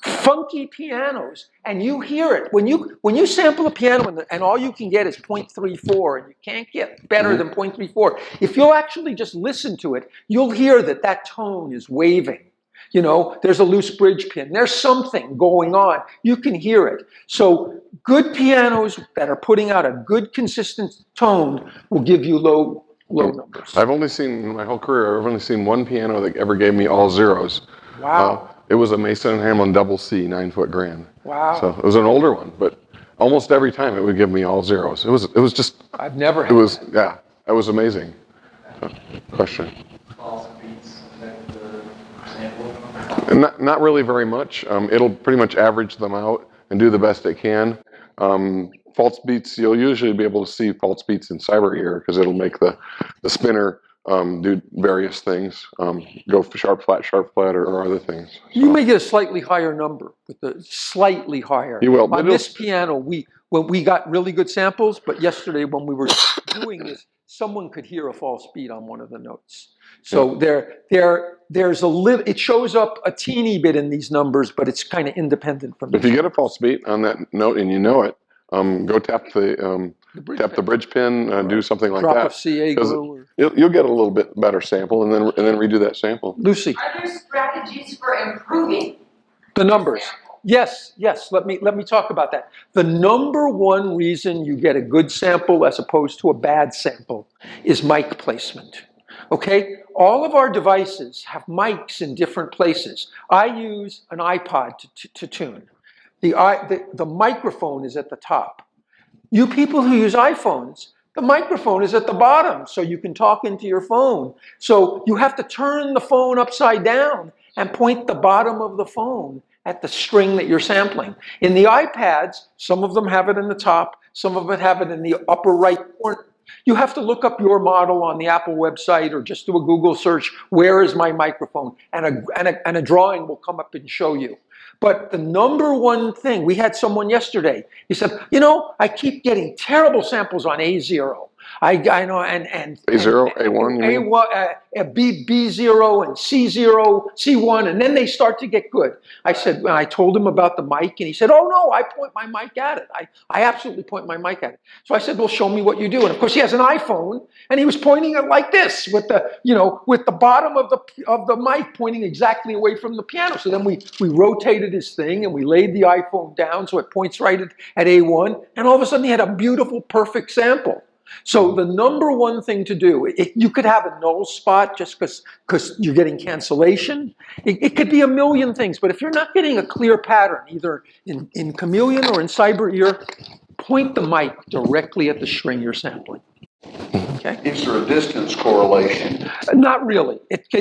Funky pianos, and you hear it. When you sample a piano and all you can get is 0.34, and you can't get better than 0.34, if you'll actually just listen to it, you'll hear that tone is waving. You know, there's a loose bridge pin. There's something going on. You can hear it. So good pianos that are putting out a good, consistent tone will give you low numbers. I've only seen, in my whole career, I've only seen one piano that ever gave me all zeros. Wow. It was a Mason & Hamlin double C 9-foot grand. Wow. So it was an older one, but almost every time it would give me all zeros. It was just. I've never had It was, that. yeah, it was amazing. Question. False beats affect the sample? And not really very much. It'll pretty much average them out and do the best it can. False beats, you'll usually be able to see false beats in CyberEar because it'll make the spinner do various things, go for sharp flat, or other things. So. You may get a slightly higher number with the slightly higher. You will. On this piano, when we got really good samples, but yesterday when we were doing this, someone could hear a false beat on one of the notes. So there's a little. It shows up a teeny bit in these numbers, but it's kind of independent from. If you get a false beat on that note and you know it, go tap the bridge pin, do something like Drop that. a CA glue. You'll get a little bit better sample, and then redo that sample. Lucy, Are there strategies for improving the numbers. sample? Yes. Let me talk about that. The number one reason you get a good sample as opposed to a bad sample is mic placement. Okay? All of our devices have mics in different places. I use an iPod to tune. The microphone is at the top. You people who use iPhones, the microphone is at the bottom, so you can talk into your phone. So you have to turn the phone upside down and point the bottom of the phone at the string that you're sampling. In the iPads, some of them have it in the top, some of them have it in the upper right corner. You have to look up your model on the Apple website or just do a Google search, where is my microphone? And a drawing will come up and show you. But the number one thing, we had someone yesterday, he said, I keep getting terrible samples on A0. I know, and A0, A1, you mean? A1, B0 and C0, C1, and then they start to get good. I told him about the mic, and he said, oh no, I point my mic at it. I absolutely point my mic at it. So I said, well, show me what you do. And of course, he has an iPhone, and he was pointing it like this, with the bottom of the mic pointing exactly away from the piano. So then we rotated his thing, and we laid the iPhone down so it points right at A1, and all of a sudden he had a beautiful, perfect sample. So the number one thing to do, you could have a null spot just because you're getting cancellation. It could be a million things, but if you're not getting a clear pattern, either in Chameleon or in CyberEar, point the mic directly at the string you're sampling. Okay? Is there a distance correlation? Not really. If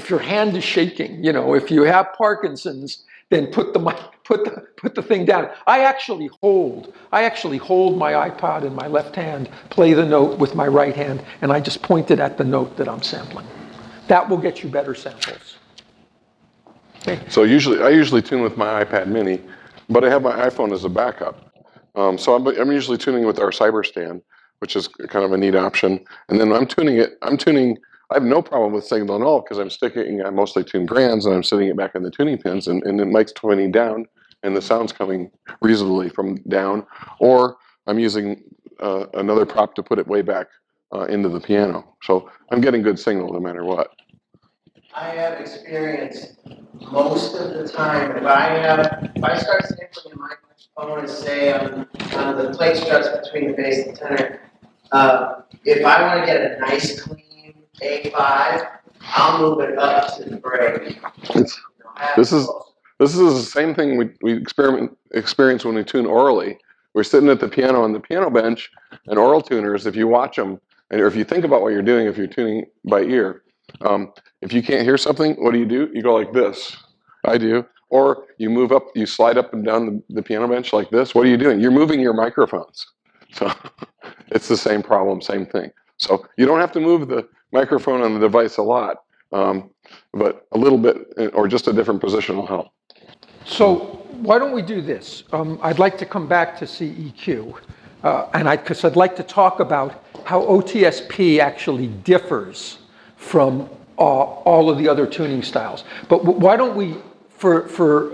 your hand is shaking, if you have Parkinson's, then put the thing down. I actually hold my iPod in my left hand, play the note with my right hand, and I just point it at the note that I'm sampling. That will get you better samples. Okay. So I usually tune with my iPad mini, but I have my iPhone as a backup. So I'm usually tuning with our CyberStand, which is kind of a neat option. And then I'm tuning, I have no problem with signal and all because I mostly tune grands and I'm sitting it back in the tuning pins and the mic's tuning down and the sound's coming reasonably from down. Or I'm using another prop to put it way back into the piano. So I'm getting good signal no matter what. I have experienced most of the time, if I start sampling a microphone and say on the plate struts between the bass and tenor, if I want to get a nice clean A5, I'll move it up to the break. This is the same thing we experience when we tune orally. We're sitting at the piano on the piano bench, and oral tuners, if you watch them, or if you think about what you're doing, if you're tuning by ear, if you can't hear something, what do? You go like this. I do. Or you move up, you slide up and down the piano bench like this. What are you doing? You're moving your microphones. So it's the same problem, same thing. So you don't have to move the microphone on the device a lot, but a little bit, or just a different position will help. So why don't we do this? I'd like to come back to CEQ, because I'd like to talk about how OTSP actually differs from all of the other tuning styles. But why don't we, for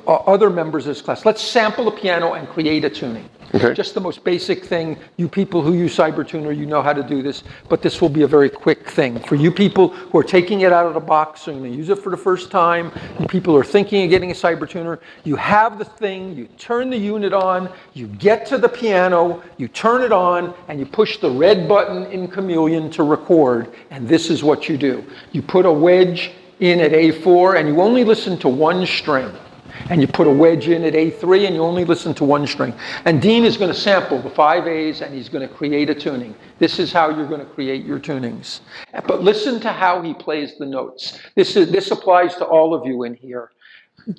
other members of this class, let's sample a piano and create a tuning. Okay. Just the most basic thing. You people who use CyberTuner, you know how to do this, but this will be a very quick thing. For you people who are taking it out of the box, so you're going to use it for the first time, you people who are thinking of getting a CyberTuner, you have the thing, you turn the unit on, you get to the piano, you turn it on, and you push the red button in Chameleon to record, and this is what you do. You put a wedge in at A4, and you only listen to one string. And you put a wedge in at A3 and you only listen to one string. And Dean is going to sample the 5 A's and he's going to create a tuning. This is how you're going to create your tunings. But listen to how he plays the notes. This applies to all of you in here.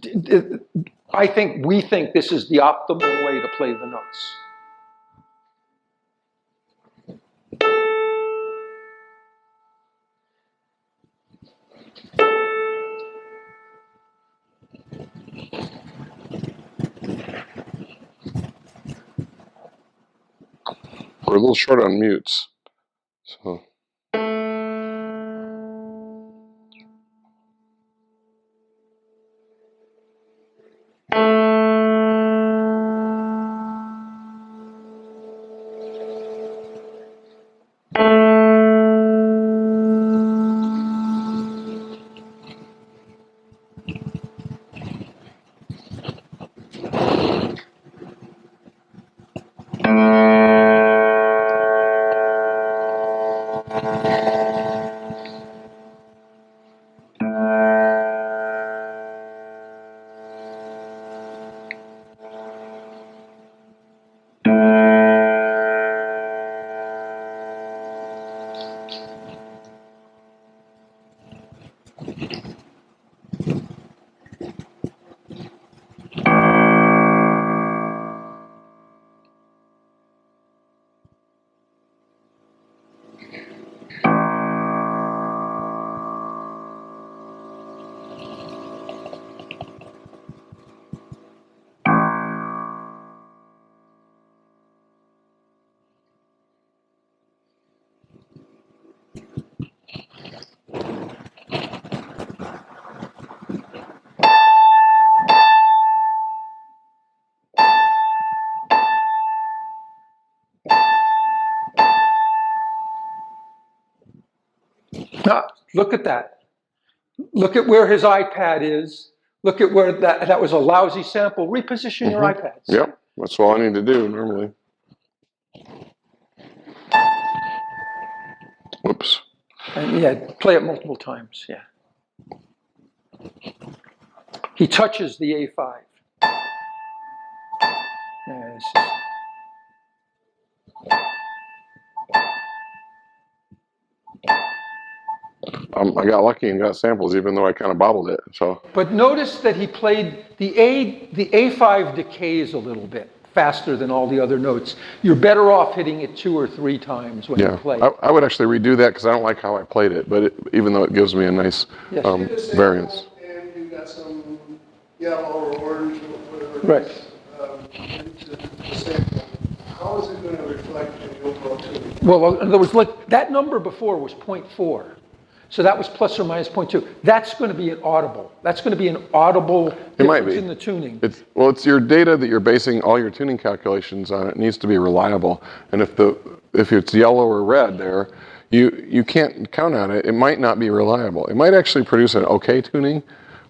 We think this is the optimal way to play the notes. We're a little short on mutes, so. Look at that. Look at where his iPad is. Look at where that was a lousy sample. Reposition your iPads. Yep, that's all I need to do normally. Whoops. And yeah, play it multiple times, yeah. He touches the A5. Yeah, this is... I got lucky and got samples, even though I kind of bobbled it. So. But notice that he played the A5 decays a little bit faster than all the other notes. You're better off hitting it 2 or 3 times when you play. I would actually redo that because I don't like how I played it, but even though it gives me a nice variance. And you got some yellow or orange or whatever. Right. Into the sample. How is it going to reflect in the overall tuning. Well, in other words, look, that number before was 0.4. So that was plus or minus 0.2. That's going to be an audible. That's going to be an audible It might difference be. in the tuning. It's your data that you're basing all your tuning calculations on. It needs to be reliable. And if it's yellow or red there, you can't count on it. It might not be reliable. It might actually produce an okay tuning,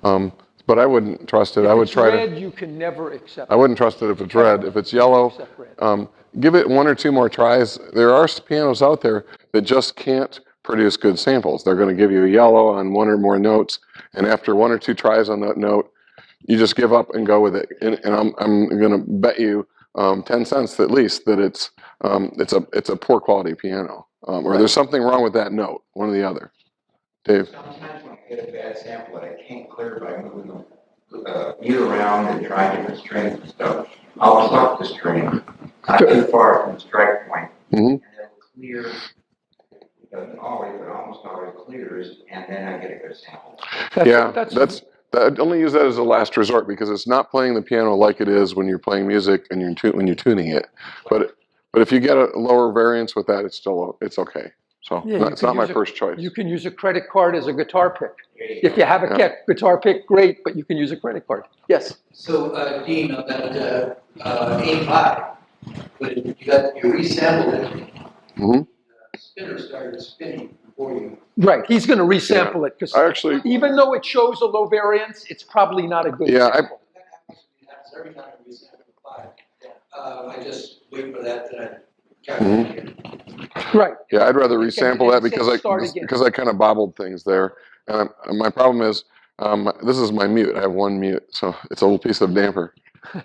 but I wouldn't trust it. I would If it's try red, to. you can never accept I wouldn't trust it if it's red. If it's yellow, Accept red. give it 1 or 2 more tries. There are pianos out there that just can't produce good samples. They're going to give you a yellow on 1 or more notes, and after 1 or 2 tries on that note, you just give up and go with it. And I'm going to bet you 10 cents at least that it's a poor quality piano, or there's something wrong with that note, one or the other. Dave. Sometimes when I get a bad sample that I can't clear by moving the mute around and trying different strings and stuff, I'll pluck the string not too far from the strike point, and it'll clear. It doesn't always, but almost always clears, and then I get a good sample. I'd only use that as a last resort because it's not playing the piano like it is when you're playing music and when you're tuning it. But if you get a lower variance with that, it's okay. So Yeah, it's not my first choice. You can use a credit card as a guitar pick. If you have a guitar pick, great, but you can use a credit card. Yes. So, Dean, on that A5, when you resampled it, the spinner started spinning for you. Right, he's going to resample it because even though it shows a low variance, it's probably not a good sample. That happens every time I resample A5. I just wait for that to calculate. Right. Yeah, I'd rather resample that because I kind of bobbled things there. And my problem is this is my mute. I have 1 mute, so it's a little piece of damper.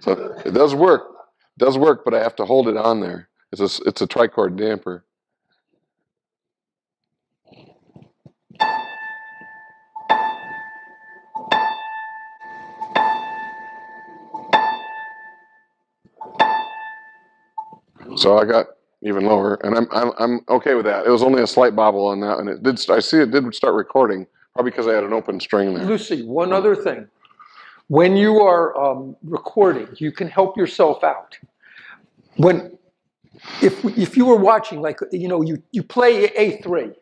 So it does work. But I have to hold it on there. It's a trichord damper. So I got even lower, and I'm okay with that. It was only a slight bobble on that, and it did. I see it did start recording, probably because I had an open string there. Lucy, one other thing. When you are recording, you can help yourself out. If you were watching, like you play A3,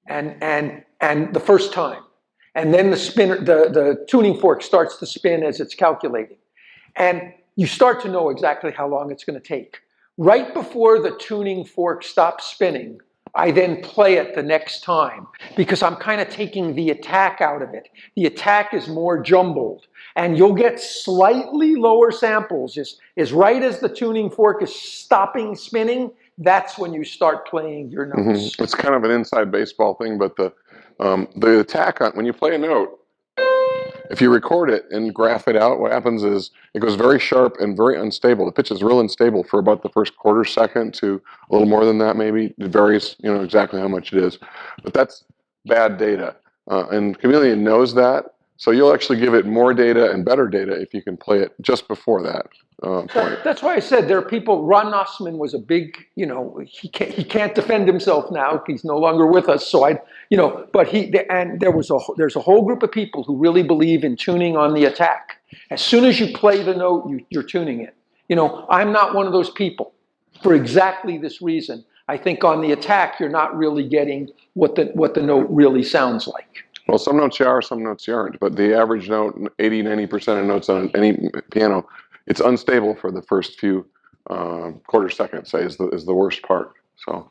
and the first time, and then the tuning fork starts to spin as it's calculating, and you start to know exactly how long it's going to take. Right before the tuning fork stops spinning, I then play it the next time because I'm kind of taking the attack out of it. The attack is more jumbled, and you'll get slightly lower samples. Is right as the tuning fork is stopping spinning, that's when you start playing your notes. It's kind of an inside baseball thing, but the attack on when you play a note, if you record it and graph it out, what happens is it goes very sharp and very unstable. The pitch is real unstable for about the first quarter second to a little more than that, maybe. It varies, exactly how much it is. But that's bad data. And Chameleon knows that. So you'll actually give it more data and better data if you can play it just before that point. That's why I said there are people. Ron Nossman was a big, he can't defend himself now. He's no longer with us. So but there's a whole group of people who really believe in tuning on the attack. As soon as you play the note, you're tuning it. I'm not one of those people for exactly this reason. I think on the attack, you're not really getting what the note really sounds like. Well, some notes you are, some notes you aren't. But the average note, 80-90% of notes on any piano, it's unstable for the first few quarter seconds, say, is the worst part. So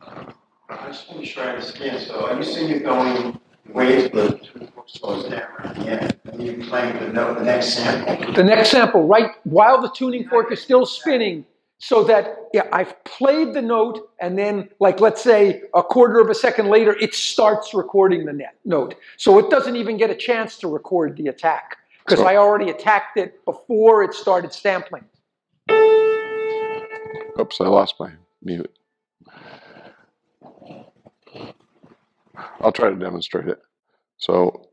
I just want to make sure I understand. So are you saying you're going way to the tuning fork slows down at the end, and you're playing the note, the next sample? The next sample, right while the tuning fork is still spinning, so that I've played the note, and then, like, let's say a quarter of a second later, it starts recording the note. So it doesn't even get a chance to record the attack because I already attacked it before it started sampling. Oops, I lost my mute. I'll try to demonstrate it. So,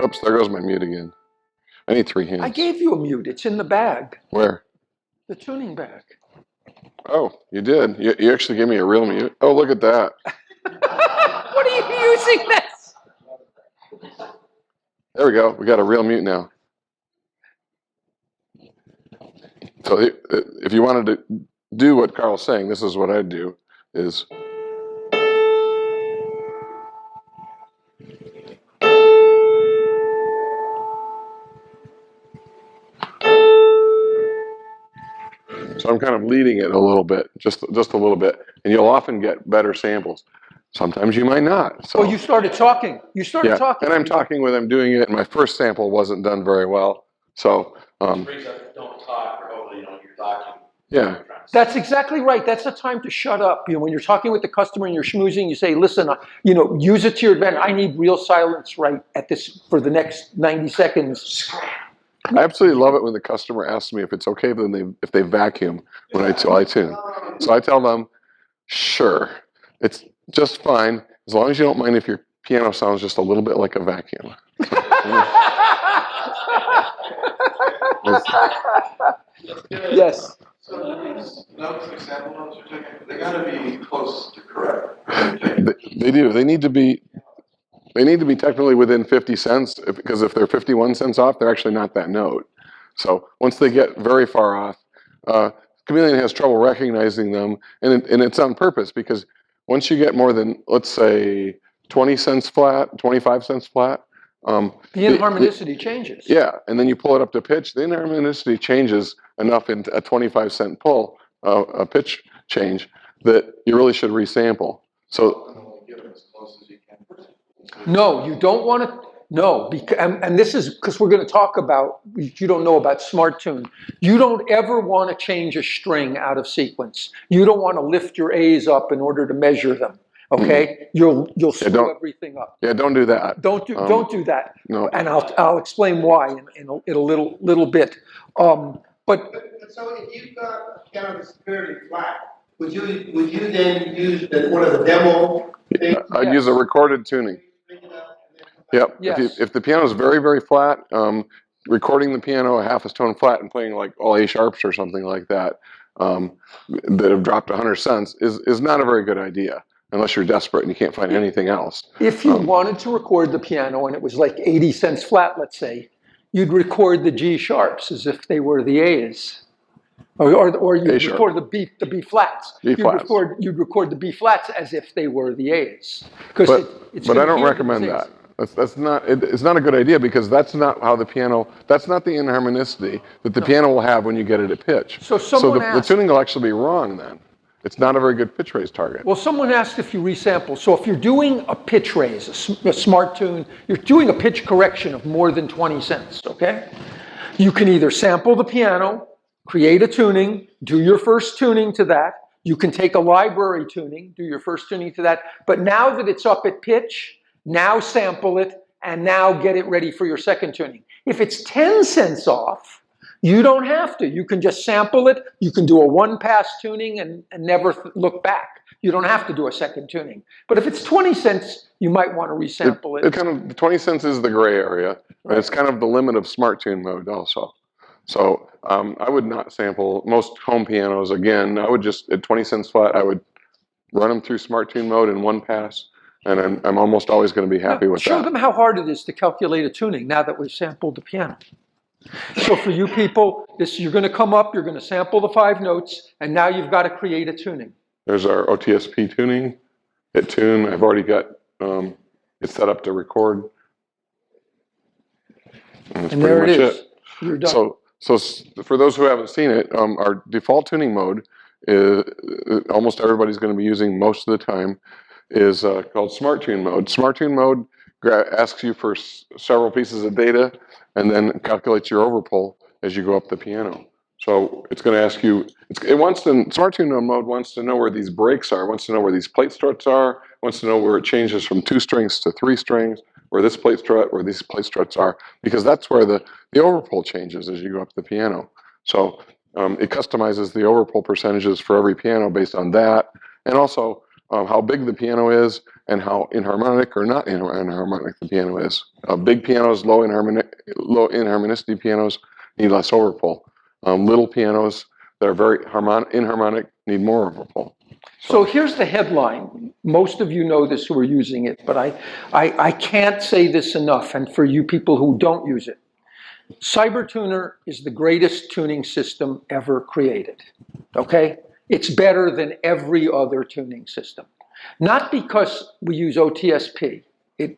oops, there goes my mute again. I need 3 hands. I gave you a mute. It's in the bag. Where? The tuning bag. Oh, you did. You actually gave me a real mute. Oh, look at that. What are you using this? There we go. We got a real mute now. So if you wanted to do what Carl's saying, this is what I'd do, is so I'm kind of leading it a little bit, just a little bit, and you'll often get better samples. Sometimes you might not. So Well, you started talking. You started yeah, talking. and I'm talking with him doing it, and my first sample wasn't done very well. So Brings up, don't talk, or hopefully, you're talking. yeah, That's exactly right. That's the time to shut up. You know, when you're talking with the customer and you're schmoozing, you say, listen, use it to your advantage. I need real silence right at this for the next 90 seconds. I absolutely love it when the customer asks me if it's okay if they vacuum when I tune. So I tell them, sure, it's just fine as long as you don't mind if your piano sounds just a little bit like a vacuum. Yes. So these notes, example notes you're taking, they gotta be close to correct. They do. They need to be technically within 50 cents because if they're 51 cents off, they're actually not that note. So once they get very far off, Chameleon has trouble recognizing them, and it's on purpose because once you get more than, let's say, 20 cents flat, 25 cents flat, The inharmonicity changes. yeah, and then you pull it up to pitch, the inharmonicity changes enough in a 25-cent pull, a pitch change, that you really should resample. So Get them as close as you can. No, you don't want to. No, and this is because we're going to talk about, you don't know about Smart Tune. You don't ever want to change a string out of sequence. You don't want to lift your A's up in order to measure them. Okay, you'll screw everything up. Yeah, don't do that. Don't do that. No. And I'll explain why in a little bit. But So if you've got a piano that's fairly flat, would you then use one of the demo things? I'd use a recorded tuning. Yep. Yes. If the piano is very, very flat, recording the piano a half a tone flat and playing like all A sharps or something like that, that have dropped 100 cents is not a very good idea unless you're desperate and you can't find anything else. If you wanted to record the piano and it was like 80 cents flat, let's say, you'd record the G sharps as if they were the A's. Or you'd record the B flats. You'd record the B flats as if they were the A's. But I don't recommend that. It's not a good idea because that's not how that's not the inharmonicity that the piano will have when you get it at pitch. So the tuning will actually be wrong then. It's not a very good pitch raise target. Well, someone asked if you resample. So if you're doing a pitch raise, a Smart Tune, you're doing a pitch correction of more than 20 cents, okay? You can either sample the piano, create a tuning, do your first tuning to that. You can take a library tuning, do your first tuning to that. But now that it's up at pitch, now sample it, and now get it ready for your second tuning. If it's 10 cents off, you don't have to. You can just sample it. You can do a one-pass tuning and never look back. You don't have to do a second tuning. But if it's 20 cents, you might want to resample it. The 20 cents is the gray area, and it's kind of the limit of Smart Tune mode also. So I would not sample most home pianos again. I would just, at 20 cents flat, I would run them through Smart Tune mode in one pass, and I'm almost always going to be happy with that. Show them how hard it is to calculate a tuning now that we've sampled the piano. So for you people, you're going to come up, you're going to sample the 5 notes, and now you've got to create a tuning. There's our OTSP tuning. Hit tune. I've already got it set up to record. And that's there pretty it much is. You're done. So for those who haven't seen it, our default tuning mode is almost everybody's going to be using most of the time is called Smart Tune mode. Smart Tune mode asks you for several pieces of data and then calculates your overpull as you go up the piano. So it's going to ask you, Smart Tune mode wants to know where these breaks are, wants to know where these plate struts are, wants to know where it changes from 2 strings to 3 strings, where this plate strut, where these plate struts are, because that's where the overpull changes as you go up the piano. So it customizes the overpull percentages for every piano based on that, and also how big the piano is and how inharmonic or not inharmonic the piano is. Big pianos, low inharmonicity pianos need less overpull. Little pianos that are very inharmonic need more overpull. So here's the headline. Most of you know this who are using it, but I can't say this enough, and for you people who don't use it, CyberTuner is the greatest tuning system ever created, okay? It's better than every other tuning system. Not because we use OTSP,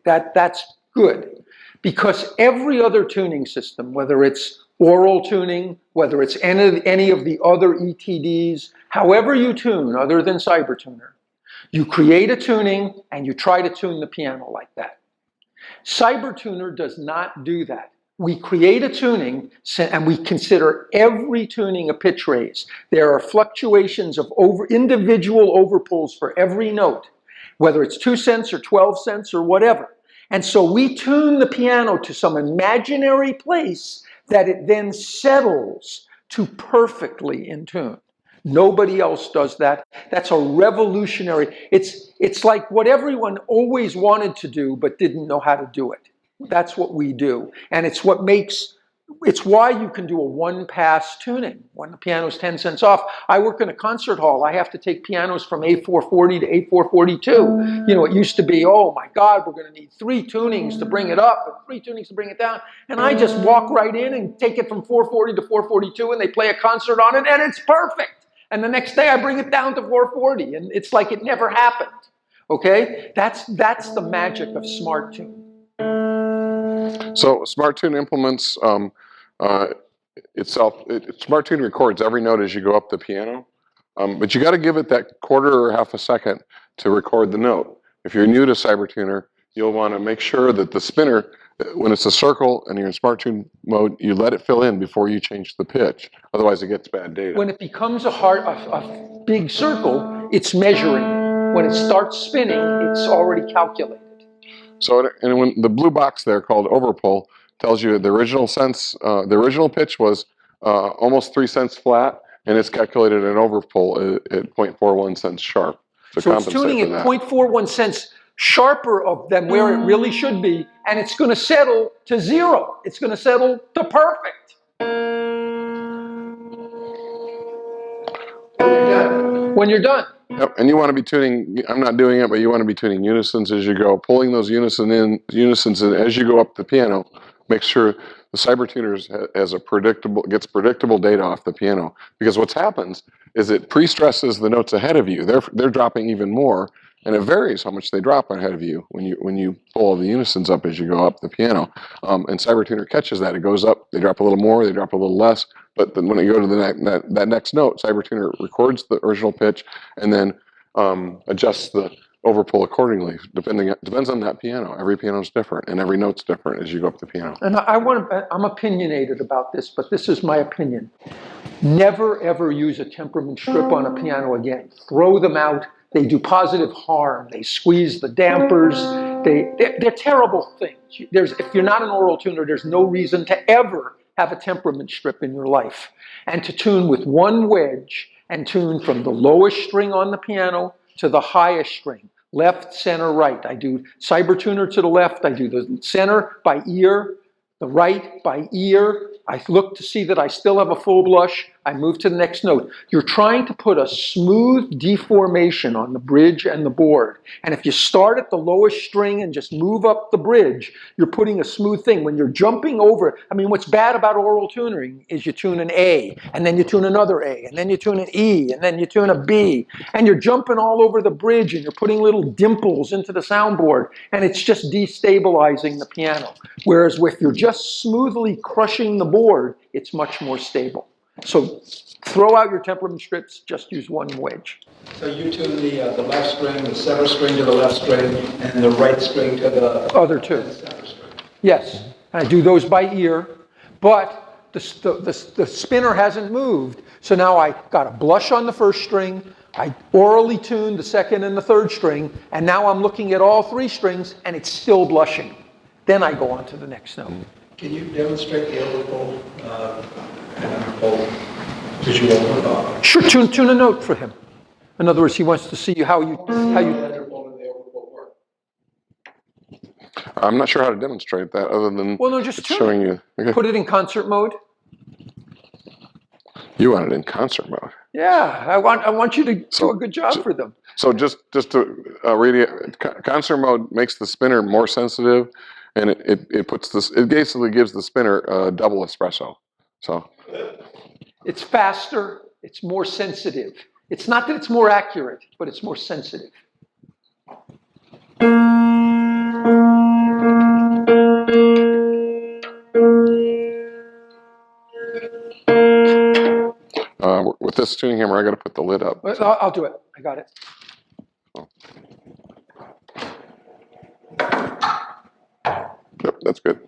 that's good. Because every other tuning system, whether it's oral tuning, whether it's any of the other ETDs, however you tune other than CyberTuner, you create a tuning and you try to tune the piano like that. CyberTuner does not do that. We create a tuning and we consider every tuning a pitch raise. There are fluctuations of individual overpulls for every note, whether it's 2 cents or 12 cents or whatever. And so we tune the piano to some imaginary place that it then settles to perfectly in tune. Nobody else does that. That's a revolutionary. It's like what everyone always wanted to do but didn't know how to do it. That's what we do. And it's why you can do a one-pass tuning when the piano's 10 cents off. I work in a concert hall. I have to take pianos from A440 to A442. You know, it used to be, oh my God, we're going to need 3 tunings to bring it up and 3 tunings to bring it down. And I just walk right in and take it from 440 to 442 and they play a concert on it and it's perfect. And the next day I bring it down to 440 and it's like it never happened. Okay? That's the magic of smart tuning. So Smart Tune implements Smart Tune records every note as you go up the piano, but you got to give it that quarter or half a second to record the note. If you're new to CyberTuner, you'll want to make sure that the spinner, when it's a circle and you're in Smart Tune mode, you let it fill in before you change the pitch. Otherwise, it gets bad data. When it becomes a big circle, it's measuring. When it starts spinning, it's already calculated. So, and when the blue box there called overpull tells you the original pitch was almost 3 cents flat, and it's calculated an overpull at 0.41 cents sharp. So it's tuning at 0.41 cents sharper than where it really should be, and it's going to settle to 0. It's going to settle to perfect. When you're done. Yep, and you want to be tuning, I'm not doing it, but you want to be tuning unisons as you go, pulling those unisons in as you go up the piano. Make sure the CyberTuner gets predictable data off the piano. Because what happens is it pre-stresses the notes ahead of you. They're dropping even more, and it varies how much they drop ahead of you when you pull all the unisons up as you go up the piano. And CyberTuner catches that. It goes up, they drop a little more, they drop a little less. But then when you go to that next note, CyberTuner records the original pitch and then adjusts the overpull accordingly. Depends on that piano. Every piano is different, and every note's different as you go up the piano. And I'm opinionated about this, but this is my opinion. Never ever use a temperament strip on a piano again. Throw them out. They do positive harm. They squeeze the dampers. They're terrible things. If you're not an oral tuner, there's no reason to ever have a temperament strip in your life. And to tune with one wedge and tune from the lowest string on the piano to the highest string. Left, center, right. I do CyberTuner to the left. I do the center by ear, the right by ear. I look to see that I still have a full blush. I move to the next note. You're trying to put a smooth deformation on the bridge and the board. And if you start at the lowest string and just move up the bridge, you're putting a smooth thing. When you're jumping over, I mean, what's bad about oral tuning is you tune an A, and then you tune another A, and then you tune an E, and then you tune a B, and you're jumping all over the bridge, and you're putting little dimples into the soundboard, and it's just destabilizing the piano. Whereas if you're just smoothly crushing the board, it's much more stable. So throw out your temperament strips, just use one wedge. So you tune the left string, the center string to the left string, and the right string to the other two. Center string. Yes, and I do those by ear, but the spinner hasn't moved. So now I got a blush on the first string, I orally tuned the second and the third string, and now I'm looking at all 3 strings, and it's still blushing. Then I go on to the next note. Can you demonstrate the overpull and underpull visual? Sure, tune a note for him. In other words, he wants to see how you. Underpull and the overpull work. I'm not sure how to demonstrate that other than just tune showing it. you. Okay. Put it in concert mode. You want it in concert mode. Yeah, I want you to do a good job for them. So just to read it, concert mode makes the spinner more sensitive, and it puts this. It basically gives the spinner a double espresso. So it's faster. It's more sensitive. It's not that it's more accurate, but it's more sensitive. With this tuning hammer, I got to put the lid up. I'll do it. I got it. Yep, that's good.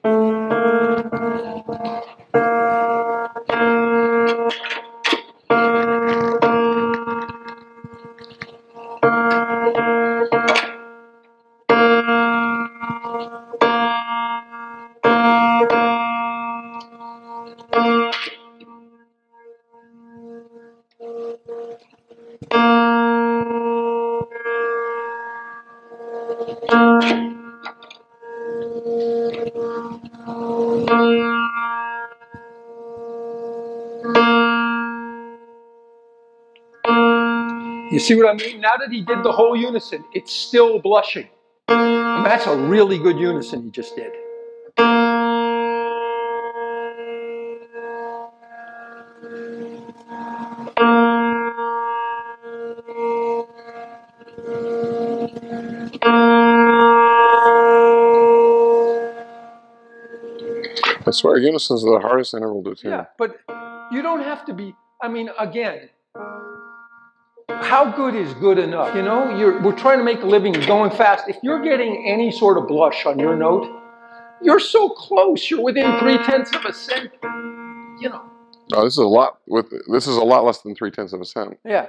You see what I mean? Now that he did the whole unison, it's still blushing. I mean, that's a really good unison he just did. I swear, unisons are the hardest interval to tune. Yeah, but you don't have to be, I mean, again, how good is good enough? You know, we're trying to make a living going fast. If you're getting any sort of blush on your note, you're so close. You're within 0.3 of a cent. You know. No, this is a lot. This is a lot less than 0.3 of a cent. Yeah.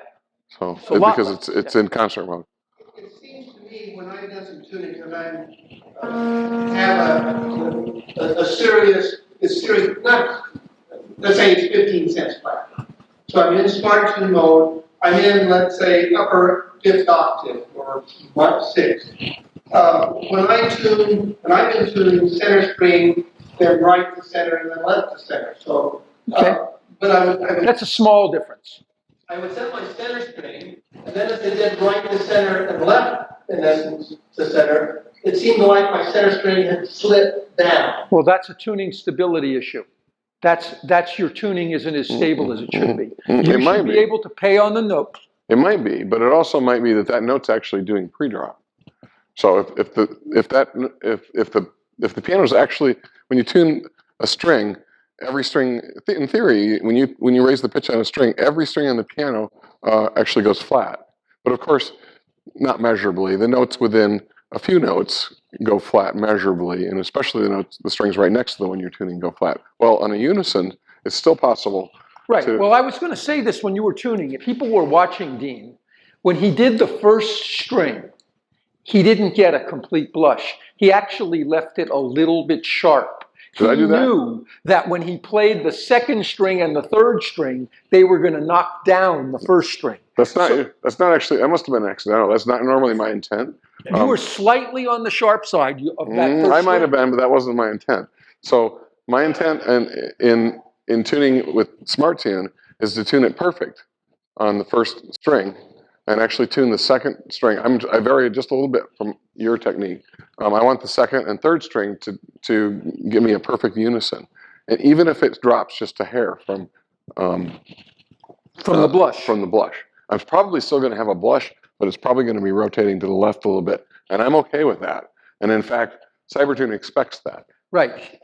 So a lot because less, it's in concert mode. It seems to me when I've done some tuning, and I have a serious, not, let's say it's 15 cents flat. So I'm in smart tune mode. I'm in, let's say, upper 5th octave or 6th. When I tune, and I've been tuning center string, then right to center, and then left to center. So, Okay. but I would That's a small difference. I would set my center string, and then if it did right to center and left, in essence, to center, it seemed like my center string had slipped down. Well, that's a tuning stability issue. That's your tuning isn't as stable as it should be. You should be able to pay on the note. It might be, but it also might be that note's actually doing pre-drop. So if the piano is actually, when you tune a string, every string, in theory, when you raise the pitch on a string, every string on the piano actually goes flat. But of course, not measurably. The notes within a few notes go flat measurably, and especially the strings right next to the one you're tuning go flat. Well, on a unison, it's still possible. Right. Well, I was going to say this when you were tuning. If people were watching Dean, when he did the first string, he didn't get a complete blush. He actually left it a little bit sharp. Did I do that? He knew that when he played the second string and the third string, they were going to knock down the first string. That's not actually, that must have been accidental. That's not normally my intent. You were slightly on the sharp side of that first I might string. have been, but that wasn't my intent. So my intent in tuning with Smart Tune is to tune it perfect on the first string and actually tune the second string. I vary just a little bit from your technique. I want the second and third string to give me a perfect unison. And even if it drops just a hair from the blush. From the blush. I'm probably still going to have a blush, but it's probably going to be rotating to the left a little bit. And I'm okay with that. And in fact, CyberTuner expects that. Right.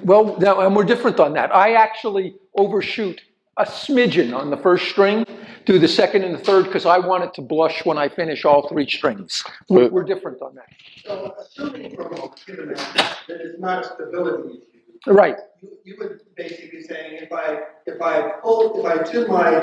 Well, now, and we're different on that. I actually overshoot a smidgen on the first string, do the second and the third, because I want it to blush when I finish all 3 strings. We're different on that. So assuming for a moment, given that it's not a stability issue. Right. You would basically be saying if I tune my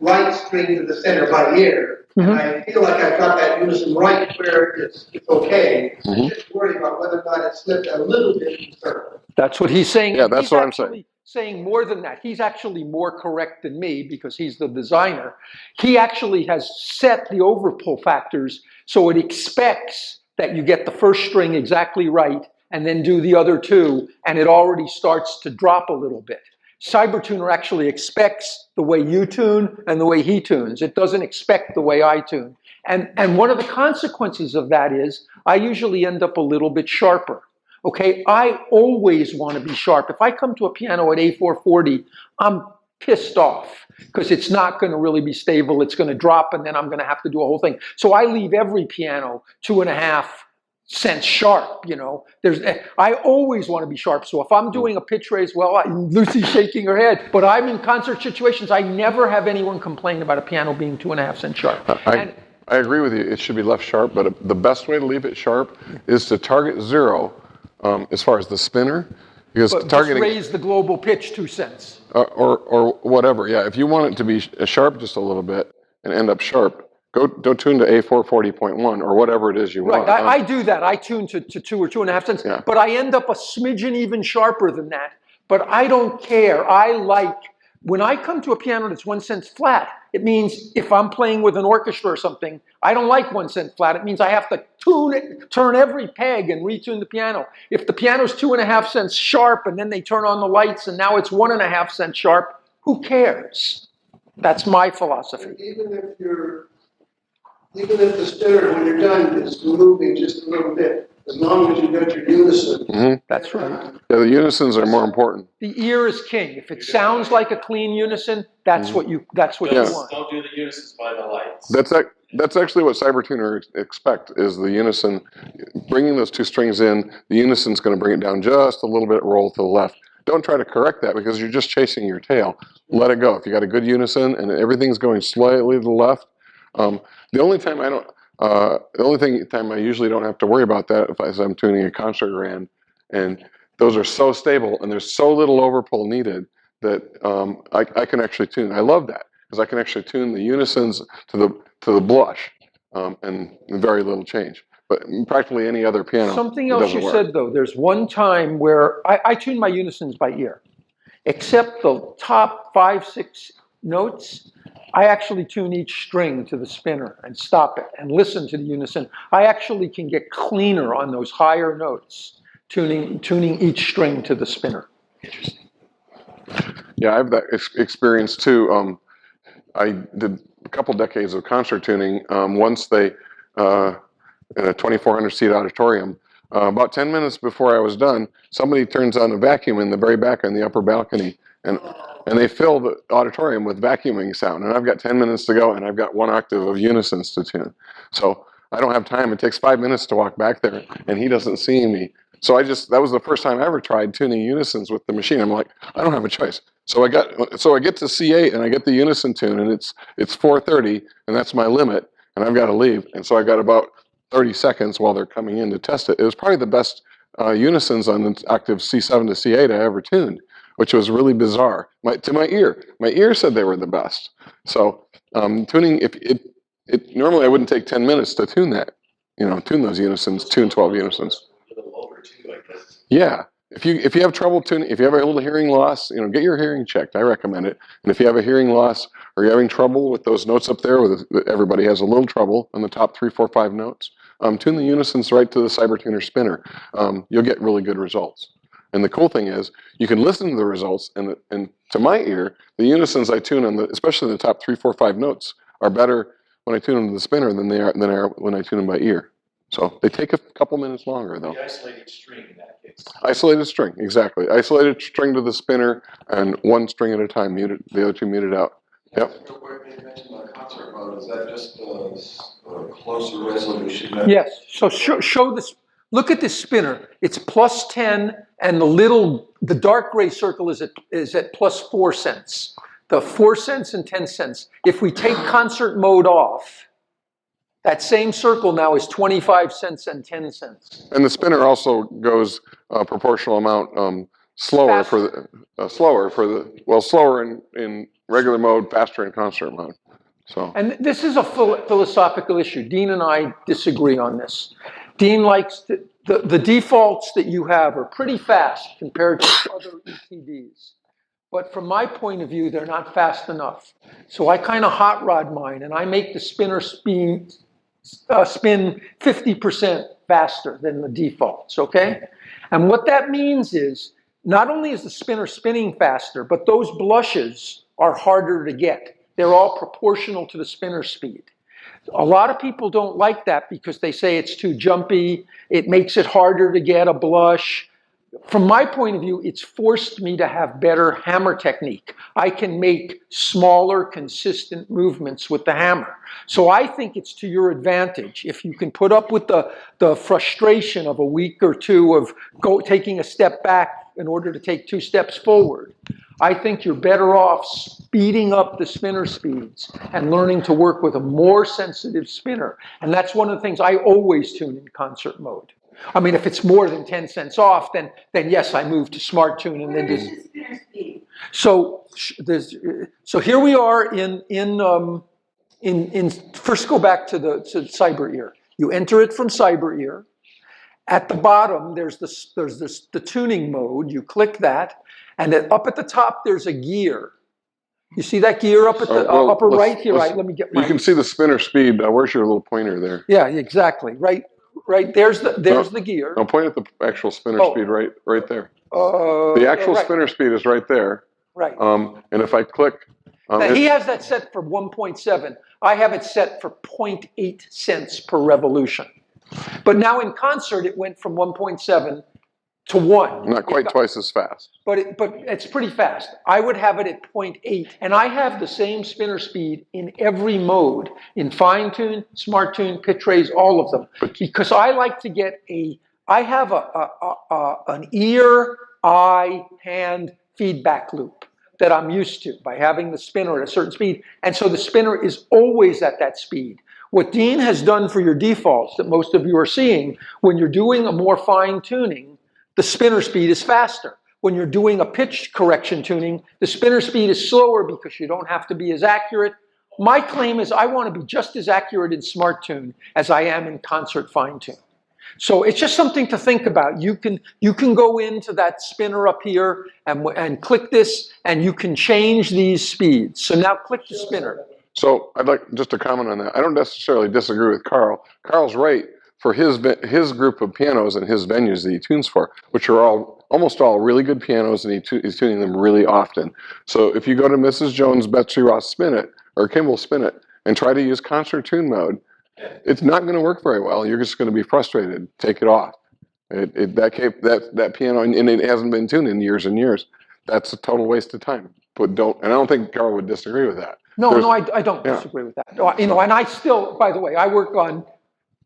right string to the center by ear, and I feel like I've got that unison right where it's okay, I'm just worried about whether or not it slipped a little bit in the circle. That's what he's saying. Yeah, that's what I'm saying. Saying more than that. He's actually more correct than me because he's the designer. He actually has set the overpull factors so it expects that you get the first string exactly right and then do the other 2, and it already starts to drop a little bit. CyberTuner actually expects the way you tune and the way he tunes. It doesn't expect the way I tune. And one of the consequences of that is I usually end up a little bit sharper. Okay, I always want to be sharp. If I come to a piano at A440, I'm pissed off because it's not going to really be stable. It's going to drop, and then I'm going to have to do a whole thing. So I leave every piano 2.5 cents sharp. I always want to be sharp. So if I'm doing a pitch raise, well, Lucy's shaking her head, but I'm in concert situations. I never have anyone complain about a piano being 2.5 cents sharp. I agree with you. It should be left sharp, but the best way to leave it sharp is to target 0 as far as the spinner, because But targeting just raise the global pitch 2 cents. or whatever. Yeah, if you want it to be sharp just a little bit and end up sharp, go tune to A440.1 or whatever it is you want. Right, I do that. I tune to 2 or 2.5 cents, Yeah. but I end up a smidgen even sharper than that. But I don't care. When I come to a piano that's 1 cent flat, it means if I'm playing with an orchestra or something, I don't like 1 cent flat. It means I have to turn every peg and retune the piano. If the piano's 2.5 cents sharp and then they turn on the lights and now it's 1.5 cents sharp, who cares? That's my philosophy. Even if the spinner, when you're done, is moving just a little bit, as long as you got your unison. That's right. Yeah, the unisons are more important. The ear is king. If it sounds like a clean unison, that's what you want. Don't do the unisons by the lights. That's actually what CyberTuner expect is the unison, bringing those 2 strings in, the unison's going to bring it down just a little bit, roll to the left. Don't try to correct that because you're just chasing your tail. Let it go. If you got a good unison and everything's going slightly to the left, the only time time I usually don't have to worry about that if I'm tuning a concert grand, and those are so stable and there's so little overpull needed that I can actually tune. I love that because I can actually tune the unisons to the blush and very little change. But practically any other piano, Something else you said though, there's one time where I tune my unisons by ear, except the top 5, 6 notes. I actually tune each string to the spinner and stop it and listen to the unison. I actually can get cleaner on those higher notes, tuning each string to the spinner. Interesting. Yeah, I have that experience too. I did a couple decades of concert tuning. Once in a 2,400 seat auditorium, about 10 minutes before I was done, somebody turns on a vacuum in the very back on the upper balcony, and they fill the auditorium with vacuuming sound. And I've got 10 minutes to go, and I've got 1 octave of unisons to tune. So I don't have time. It takes 5 minutes to walk back there, and he doesn't see me. So that was the first time I ever tried tuning unisons with the machine. I'm like, I don't have a choice. So I get to C8 and I get the unison tune, and it's 4:30, and that's my limit, and I've got to leave. And so I got about 30 seconds while they're coming in to test it. It was probably the best unisons on the octave C7 to C8 I ever tuned, which was really bizarre to my ear. My ear said they were the best. So tuning, normally I wouldn't take 10 minutes to tune that, tune those unisons, tune 12 unisons. A little over too, I guess. Yeah. If you have trouble tuning, if you have a little hearing loss, get your hearing checked. I recommend it. And if you have a hearing loss or you're having trouble with those notes up there, everybody has a little trouble on the top 3, 4, 5 notes, tune the unisons right to the CyberTuner spinner. You'll get really good results. And the cool thing is, you can listen to the results, and to my ear, the unisons I tune especially the top 3, 4, 5 notes, are better when I tune them to the spinner than they are when I tune them by ear. So they take a couple minutes longer, though. The isolated string in that case. Isolated string, exactly. Isolated string to the spinner, and 1 string at a time, muted. The other 2 muted out. Yep. Real quick, you mentioned the concert mode. Is that just a closer resolution? Yes. So show this. Look at this spinner. It's +10, and the dark gray circle is at +4 cents. The 4 cents and 10 cents. If we take concert mode off, that same circle now is 25 cents and 10 cents. And the spinner also goes a proportional amount slower slower in regular mode, faster in concert mode. So. And this is a philosophical issue. Dean and I disagree on this. Dean likes the defaults that you have are pretty fast compared to other ETDs. But from my point of view, they're not fast enough. So I kind of hot rod mine, and I make the spinner spin 50% faster than the defaults, okay? And what that means is, not only is the spinner spinning faster, but those blushes are harder to get. They're all proportional to the spinner speed. A lot of people don't like that because they say it's too jumpy, it makes it harder to get a blush. from my point of view, it's forced me to have better hammer technique. I can make smaller, consistent movements with the hammer. So I think it's to your advantage if you can put up with the frustration of a week or two of taking a step back in order to take 2 steps forward. I think you're better off speeding up the spinner speeds and learning to work with a more sensitive spinner. And that's one of the things I always tune in concert mode. I mean, if it's more than 10 cents off, then yes, I move to Smart Tune and then just. So here we are in first go back to Cyber Ear. You enter it from Cyber Ear. At the bottom, there's the tuning mode. You click that, and then up at the top, there's a gear. You see that gear up at the upper right here? Right. Let me get my. You can see the spinner speed. Where's your little pointer there? Yeah, exactly. Right. There's the gear. No, point at the actual spinner speed right there. The actual right. spinner speed is right there. Right. And if I click. Now, he has that set for 1.7. I have it set for 0.8 cents per revolution. But now in concert, it went from 1.7 to 1. Not quite twice as fast. But it's pretty fast. I would have it at 0.8. And I have the same spinner speed in every mode, in fine tune, smart tune, pitch raise, all of them. Because I like to get I have an ear, eye, hand feedback loop that I'm used to by having the spinner at a certain speed. And so the spinner is always at that speed. What Dean has done for your defaults that most of you are seeing, when you're doing a more fine tuning, the spinner speed is faster. When you're doing a pitch correction tuning, the spinner speed is slower because you don't have to be as accurate. My claim is I want to be just as accurate in smart tune as I am in concert fine tune. So it's just something to think about. You can go into that spinner up here and click this, and you can change these speeds. So now click the spinner. So I'd like just to comment on that. I don't necessarily disagree with Carl. Carl's right for his group of pianos and his venues that he tunes for, which are almost all really good pianos, and he's tuning them really often. So if you go to Mrs. Jones, Betsy Ross Spin It, or Kimball Spin It, and try to use concert tune mode, it's not going to work very well. You're just going to be frustrated. Take it off. That piano, and it hasn't been tuned in years and years. That's a total waste of time. And I don't think Carl would disagree with that. No, I don't disagree with that. And I still, by the way, I work on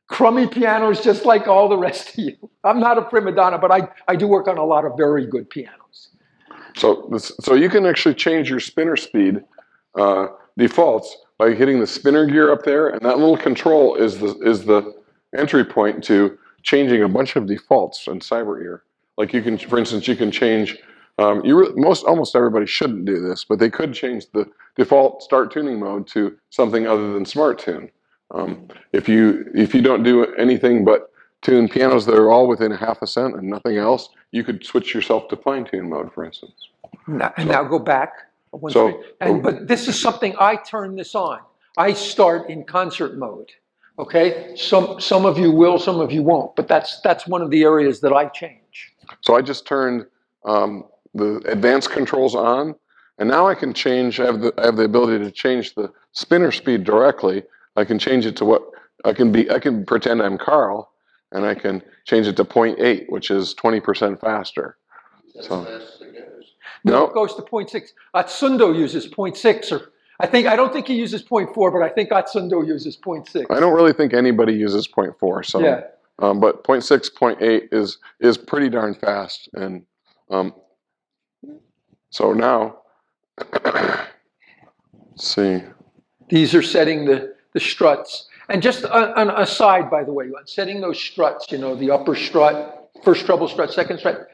crummy pianos just like all the rest of you. I'm not a prima donna, but I do work on a lot of very good pianos. So you can actually change your spinner speed defaults by hitting the spinner gear up there, and that little control is the entry point to changing a bunch of defaults in Cyber Ear. Like you can, for instance, you can change. Almost everybody shouldn't do this, but they could change the default start tuning mode to something other than smart tune. If you don't do anything but tune pianos that are all within ½ cent and nothing else, you could switch yourself to fine tune mode, for instance. Now go back. But this is something I turn this on. I start in concert mode. Okay, some of you will, some of you won't, but that's one of the areas that I change. So I just turned the advanced controls on, and now I can change. I have the ability to change the spinner speed directly. I can change it to what I can be. I can pretend I'm Carl, and I can change it to 0.8, which is 20% faster. No, it goes to 0.6. Atsundo uses 0.6, or I don't think he uses 0.4, but I think Atsundo uses 0.6. I don't really think anybody uses 0.4. So, yeah. But 0.6, 0.8 is pretty darn fast, and so now, let's see. These are setting the struts. And just an aside, by the way, on setting those struts, the upper strut, first treble strut, second strut,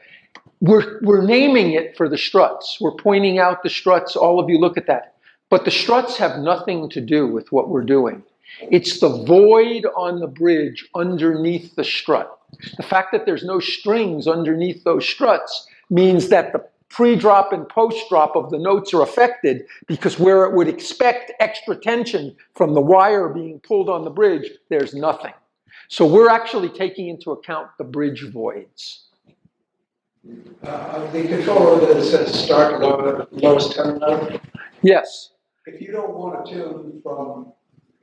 we're naming it for the struts. We're pointing out the struts. All of you look at that. But the struts have nothing to do with what we're doing. It's the void on the bridge underneath the strut. The fact that there's no strings underneath those struts means that the pre-drop and post-drop of the notes are affected, because where it would expect extra tension from the wire being pulled on the bridge, there's nothing. So we're actually taking into account the bridge voids. The controller that says start lowest tenor note. Yes. If you don't want to tune from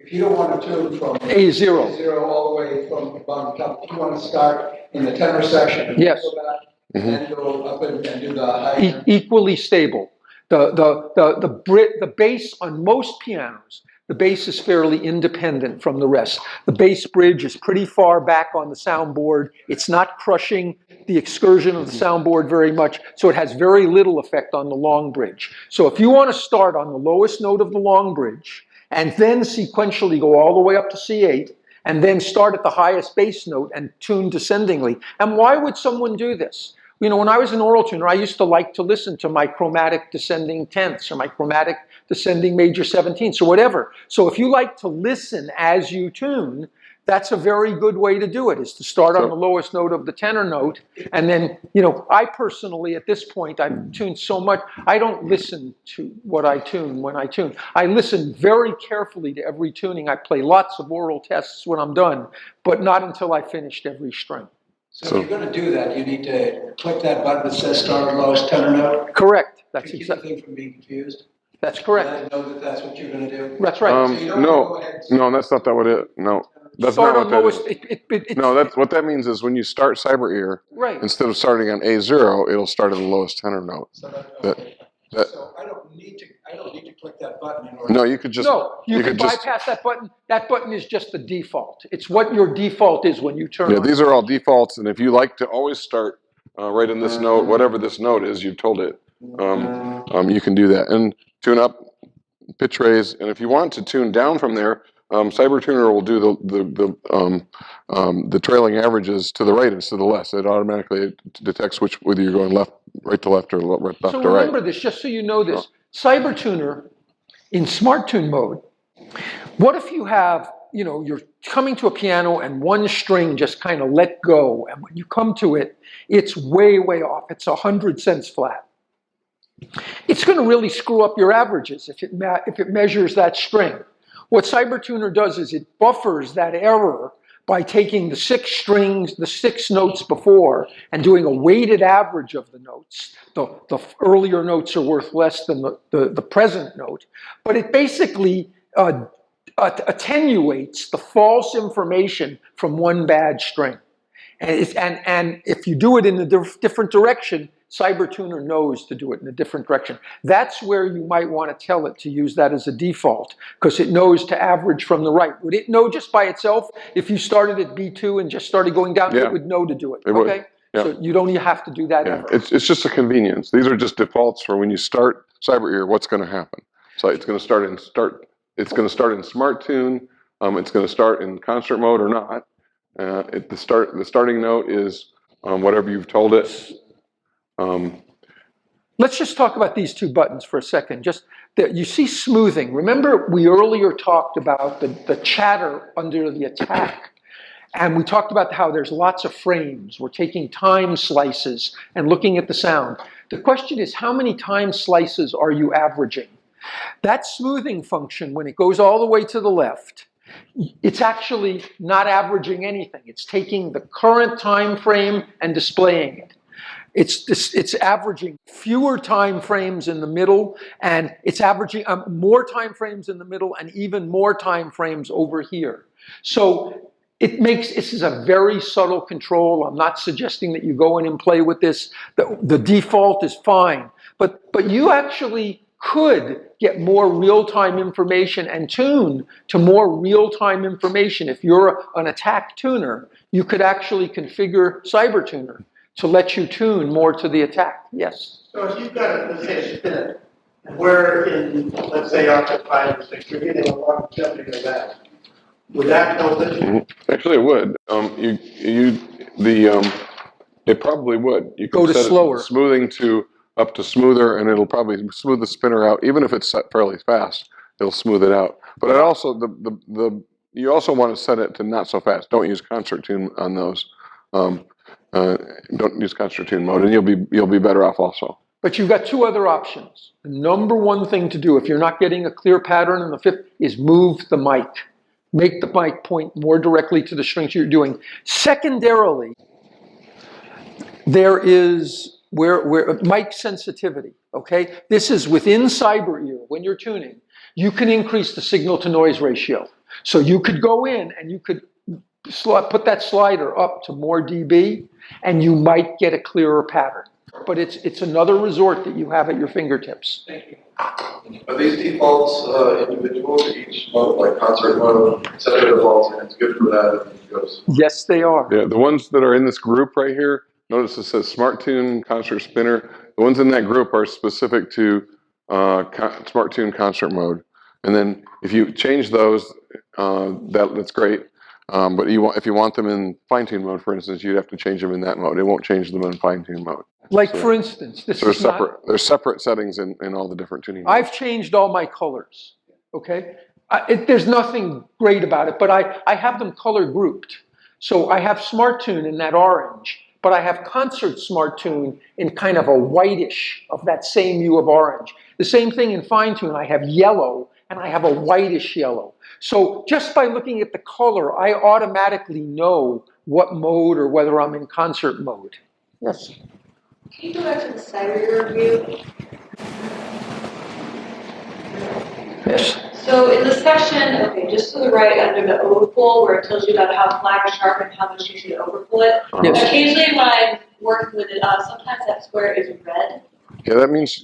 A0 all the way from the bottom to top, if you want to start in the tenor section and yes. go back, and then go up and do the higher. Equally stable. The bass on most pianos, the bass is fairly independent from the rest. The bass bridge is pretty far back on the soundboard. It's not crushing the excursion of the soundboard very much, so it has very little effect on the long bridge. So if you want to start on the lowest note of the long bridge, and then sequentially go all the way up to C8, and then start at the highest bass note and tune descendingly. And why would someone do this? You know, when I was an oral tuner, I used to like to listen to my chromatic descending tenths or my chromatic descending major 17ths or whatever. So if you like to listen as you tune, that's a very good way to do it, is to start on the lowest note of the tenor note. And then, you know, I personally, at this point, I've tuned so much, I don't listen to what I tune when I tune. I listen very carefully to every tuning. I play lots of oral tests when I'm done, but not until I finished every string. So if you're going to do that, you need to click that button that says start on lowest tenor note. Correct. That's to keep exactly. the thing from being confused. That's correct. And I know that that's what you're going to do. That's right. No, that's not that what it. No, that's Start not on what lowest. that is. No, that's what that means is when you start CyberEar, right. Instead of starting on A0, it'll start at the lowest tenor note. So, so I don't need to click that button in order. No, you could just. No, you could bypass that button. That button is just the default. It's what your default is when you turn. Yeah, on. these are all defaults, and if you like to always start right in this note, whatever this note is, you've told it, you can do that and tune up, pitch raise, and if you want to tune down from there, CyberTuner will do the trailing averages to the right instead of the left. It automatically detects whether you're going right to left or left to right. So remember this, just so you know this. CyberTuner in Smart Tune mode. What if you have, you know, you're coming to a piano and one string just kind of let go, and when you come to it, it's way, way off. It's 100 cents flat. It's going to really screw up your averages if it measures that string. What CyberTuner does is it buffers that error by taking the 6 strings, the 6 notes before, and doing a weighted average of the notes. The earlier notes are worth less than the present note, but it basically attenuates the false information from one bad string. And if you do it in a different direction, CyberTuner knows to do it in a different direction. That's where you might want to tell it to use that as a default, because it knows to average from the right. Would it know just by itself if you started at B2 and just started going down? Yeah. It would know to do it. It would. Okay? Yeah. So you don't even have to do that ever. It's just a convenience. These are just defaults for when you start CyberEar, what's going to happen. So it's going to start in Smart Tune. It's going to start in concert mode or not. The starting note is whatever you've told it. Let's just talk about these 2 buttons for a second. Just that you see smoothing. Remember, we earlier talked about the chatter under the attack. And we talked about how there's lots of frames. We're taking time slices and looking at the sound. The question is, how many time slices are you averaging? That smoothing function, when it goes all the way to the left, it's actually not averaging anything. It's taking the current time frame and displaying it. It's averaging fewer time frames in the middle, and it's averaging more time frames in the middle and even more time frames over here. So this is a very subtle control. I'm not suggesting that you go in and play with this. The default is fine, but you actually could get more real-time information and tune to more real-time information. If you're an attack tuner, you could actually configure CyberTuner to let you tune more to the attack. Yes? So if you've got, let's say, a spinner, and we're in, let's say, octave 5 or 6, you're getting a lot of jumping of that. Would that help it? Actually, it would. It probably would. You Go to set slower. Smoothing to up to smoother, and it'll probably smooth the spinner out. Even if it's set fairly fast, it'll smooth it out. But it also you also want to set it to not so fast. Don't use concert tune on those. Don't use concert tune mode, and you'll be better off also. But you've got 2 other options. The number one thing to do if you're not getting a clear pattern in the 5th is move the mic. Make the mic point more directly to the strings you're doing. Secondarily, there is where mic sensitivity, okay? This is within CyberEar. When you're tuning, you can increase the signal to noise ratio. So you could go in and you could put that slider up to more dB, and you might get a clearer pattern. But it's another resort that you have at your fingertips. Are these defaults individual to each mode, like concert mode, set the defaults, and it's good for that, and it goes? Yes, they are. Yeah, the ones that are in this group right here, notice it says Smart Tune Concert Spinner. The ones in that group are specific to Smart Tune Concert Mode. And then if you change those, that's great. But if you want them in fine tune mode, for instance, you'd have to change them in that mode. It won't change them in fine tune mode. Like for instance, this So is not, there's separate settings in all the different tuning modes. I've changed all my colors, okay? There's nothing great about it, but I have them color grouped. So I have Smart Tune in that orange, but I have Concert Smart Tune in kind of a whitish of that same hue of orange. The same thing in Fine Tune, I have yellow and I have a whitish yellow. So just by looking at the color, I automatically know what mode or whether I'm in concert mode. Yes? Can you go back to the CyberTuner view? Yes. So in the section, okay, just to the right under the overpull, where it tells you about how flat or sharp and how much you should overpull it. Yes. Occasionally when I'm working with it, sometimes that square is red. Yeah, that means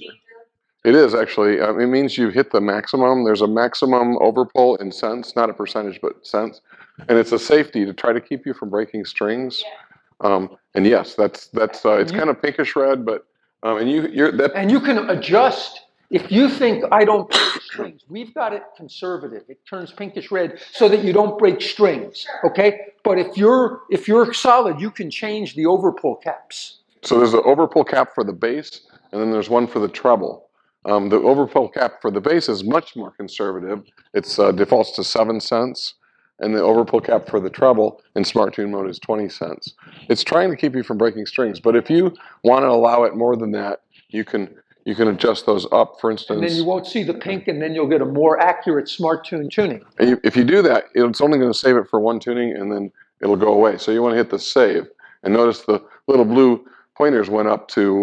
it is actually. It means you hit the maximum. There's a maximum overpull in cents, not a percentage, but cents, and it's a safety to try to keep you from breaking strings. Yeah. And yes, that's it's kind of pinkish red, but and you can adjust. If you think I don't break strings, we've got it conservative. It turns pinkish red so that you don't break strings, okay? But if you're solid, you can change the overpull caps. So there's an overpull cap for the bass, and then there's one for the treble. The overpull cap for the bass is much more conservative. It's defaults to 7 cents, and the overpull cap for the treble in Smart Tune mode is 20 cents. It's trying to keep you from breaking strings, but if you want to allow it more than that, you can adjust those up, for instance. And then you won't see the pink, and then you'll get a more accurate Smart Tune tuning. And if you do that, it's only going to save it for one tuning, and then it'll go away. So you want to hit the save, and notice the little blue pointers went up to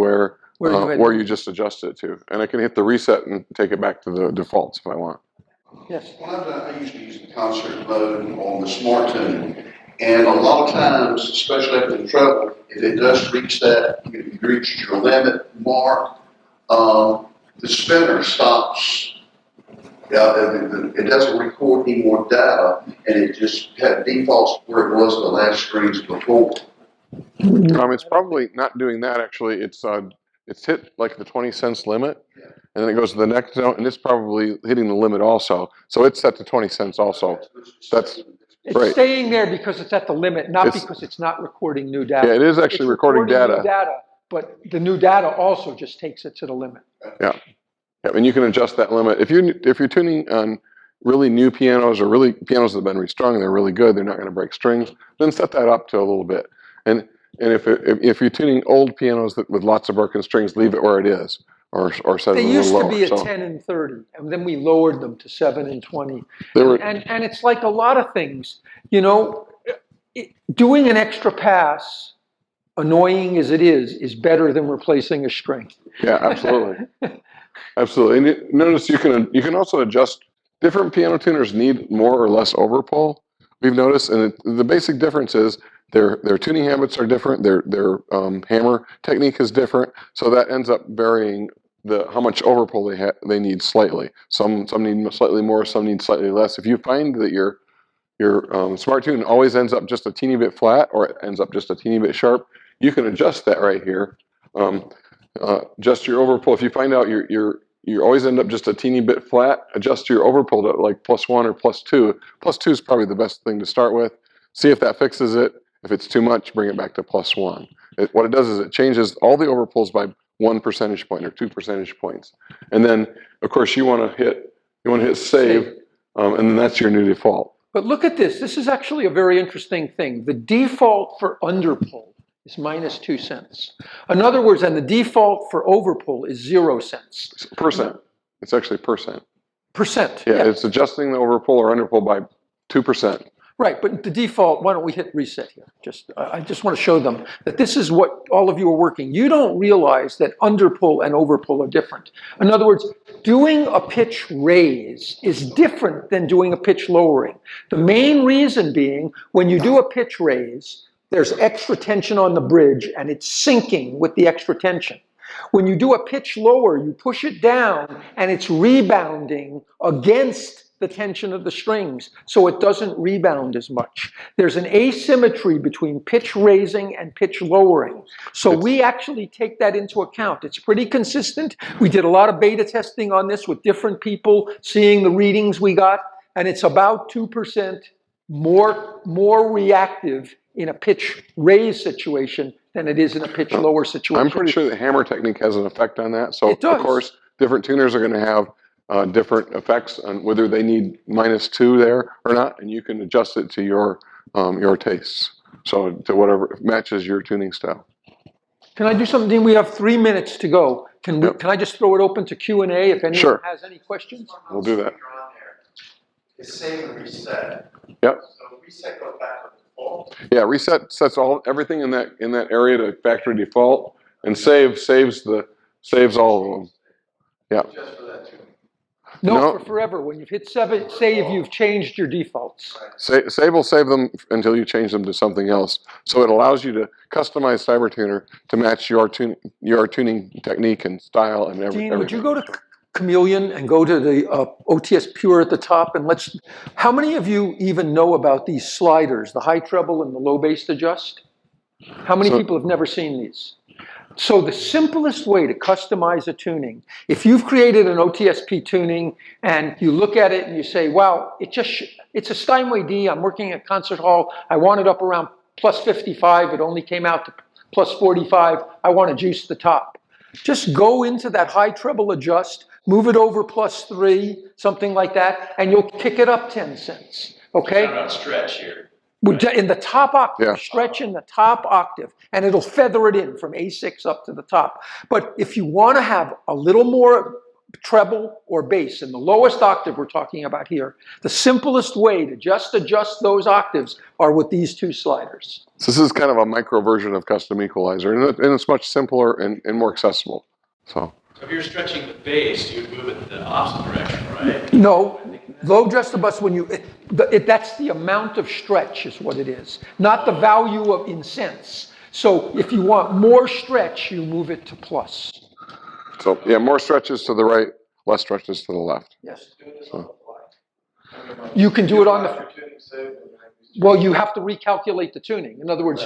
where you just adjusted it to. And I can hit the reset and take it back to the defaults if I want. Yes. I usually use the concert mode on the Smart Tune, and a lot of times, especially up in the treble, if it does reach that, if you reach your limit mark, the spinner stops. It doesn't record any more data, and it just defaults where it was the last strings before. It's probably not doing that actually. It's hit like the 20 cents limit, and then it goes to the next note, and it's probably hitting the limit also. So it's set to 20 cents also. That's It's right. staying there because it's at the limit, not because it's not recording new data. Yeah, it is actually recording data. New data, but the new data also just takes it to the limit. Yeah, and you can adjust that limit if you're tuning on really new pianos or really pianos that have been restrung. They're really good. They're not going to break strings. Then set that up to a little bit. And if you're tuning old pianos with lots of broken strings, leave it where it is, or set it a little lower. They used to be at 10 and 30, and then we lowered them to 7 and 20. And it's like a lot of things, doing an extra pass, annoying as it is better than replacing a string. Yeah, absolutely, absolutely. And notice you can also adjust. Different piano tuners need more or less overpull. We've noticed, and the basic difference is their tuning habits are different. Their hammer technique is different, so that ends up varying how much overpull they need slightly. Some need slightly more, some need slightly less. If you find that your Smart Tune always ends up just a teeny bit flat, or it ends up just a teeny bit sharp, you can adjust that right here. Adjust your overpull. If you find out you always end up just a teeny bit flat, adjust your overpull to like +1 or +2. +2 is probably the best thing to start with. See if that fixes it. If it's too much, bring it back to +1. What it does is it changes all the overpulls by 1 percentage point or 2 percentage points. And then, of course, you want to hit save, and then that's your new default. But look at this. This is actually a very interesting thing. The default for underpull is -2 cents. In other words, and the default for overpull is 0 cents. Percent. It's actually percent. Percent. Yeah, it's adjusting the overpull or underpull by 2%. Right, but the default, why don't we hit reset here? I just want to show them that this is what all of you are working. You don't realize that underpull and overpull are different. In other words, doing a pitch raise is different than doing a pitch lowering. The main reason being, when you do a pitch raise, there's extra tension on the bridge and it's sinking with the extra tension. When you do a pitch lower, you push it down and it's rebounding against the tension of the strings, so it doesn't rebound as much. There's an asymmetry between pitch raising and pitch lowering. So we actually take that into account. It's pretty consistent. We did a lot of beta testing on this with different people, seeing the readings we got, and it's about 2% more reactive in a pitch raise situation than it is in a pitch lower situation. I'm pretty sure the hammer technique has an effect on that. So It does. of course, different tuners are going to have different effects on whether they need -2 there or not, and you can adjust it to your tastes. So to whatever matches your tuning style. Can I do something? We have 3 minutes to go. Can I just throw it open to Q&A if anyone has any questions? We'll do that. It's save and reset. Yep. So reset goes back to default. Yeah, reset sets everything in that area to factory default, and saves all of them. Yeah. Just for that tuning. No, for forever. When you've hit save, you've changed your defaults. Save will save them until you change them to something else. So it allows you to customize CyberTuner to match your tuning technique and style and everything. Dean, would you go to Chameleon and go to the OTS Pure at the top, and how many of you even know about these sliders, the high treble and the low bass adjust? How many people have never seen these? So the simplest way to customize a tuning, if you've created an OTSP tuning and you look at it and you say, wow, it's a Steinway D, I'm working at concert hall, I want it up around +55, it only came out to +45, I want to juice the top. Just go into that high treble adjust, move it over +3, something like that, and you'll kick it up 10 cents, okay? Talking about stretch here. In the top octave, stretch in the top octave, and it'll feather it in from A6 up to the top. But if you want to have a little more treble or bass in the lowest octave we're talking about here, the simplest way to just adjust those octaves are with these two sliders. So this is kind of a micro version of custom equalizer, and it's much simpler and more accessible. So if you're stretching the bass, you move it in the opposite direction, right? No, low just the bus that's the amount of stretch is what it is, not the value of in cents. So if you want more stretch, you move it to plus. So yeah, more stretches to the right, less stretches to the left. Yes. So. You can do it on the. Well, you have to recalculate the tuning. In other words,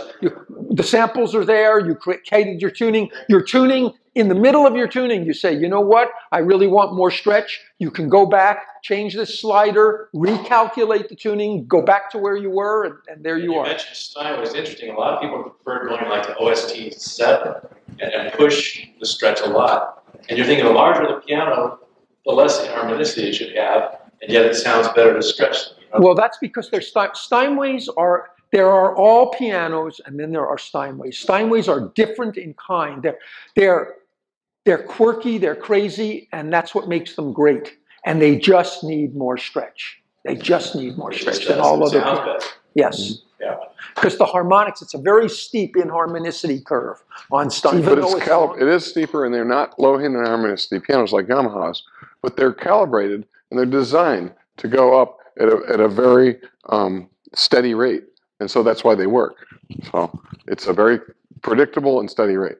the samples are there, you created your tuning. Your tuning, in the middle of your tuning, you say, you know what, I really want more stretch. You can go back, change this slider, recalculate the tuning, go back to where you were, and there you are. You mentioned Steinway. It's interesting. A lot of people prefer going like to OST 7 and push the stretch a lot. And you're thinking the larger the piano, the less inharmonicity it should have, and yet it sounds better to stretch them. Well, that's because Steinways there are all pianos, and then there are Steinways. Steinways are different in kind. They're quirky, they're crazy, and that's what makes them great. And they just need more stretch. They just need more stretch than all other pianos. Yes. Yeah. Because the harmonics, it's a very steep inharmonicity curve on Steinway. But it is steeper, and they're not low inharmonicity pianos like Yamaha's, but they're calibrated and they're designed to go up at a very steady rate, and so that's why they work. So it's a very predictable and steady rate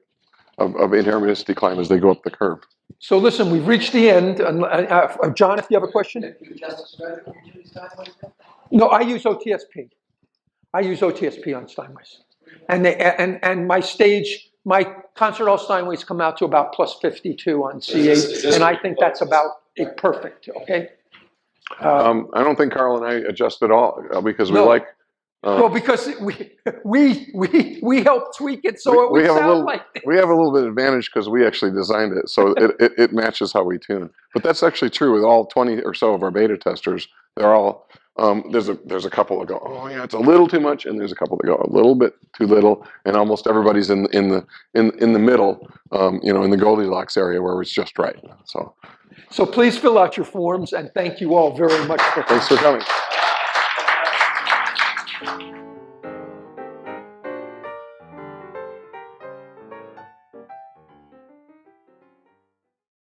of inharmonicity climb as they go up the curve. So listen, we've reached the end. John, if you have a question? Do you adjust the stretch when you're doing Steinways? No, I use OTSP. I use OTSP on Steinways, and my concert hall Steinways come out to about +52 on C8, and I think that's about perfect. Okay. I don't think Carl and I adjust at all because we like. Well, because we help tweak it so it would sound like this. We have a little bit of advantage because we actually designed it, so it matches how we tune. But that's actually true with all 20 or so of our beta testers. They're all there's a couple that go, oh yeah, it's a little too much, and there's a couple that go a little bit too little, and almost everybody's in the middle, in the Goldilocks area where it's just right. So please fill out your forms, and thank you all very much for coming. Thanks for coming.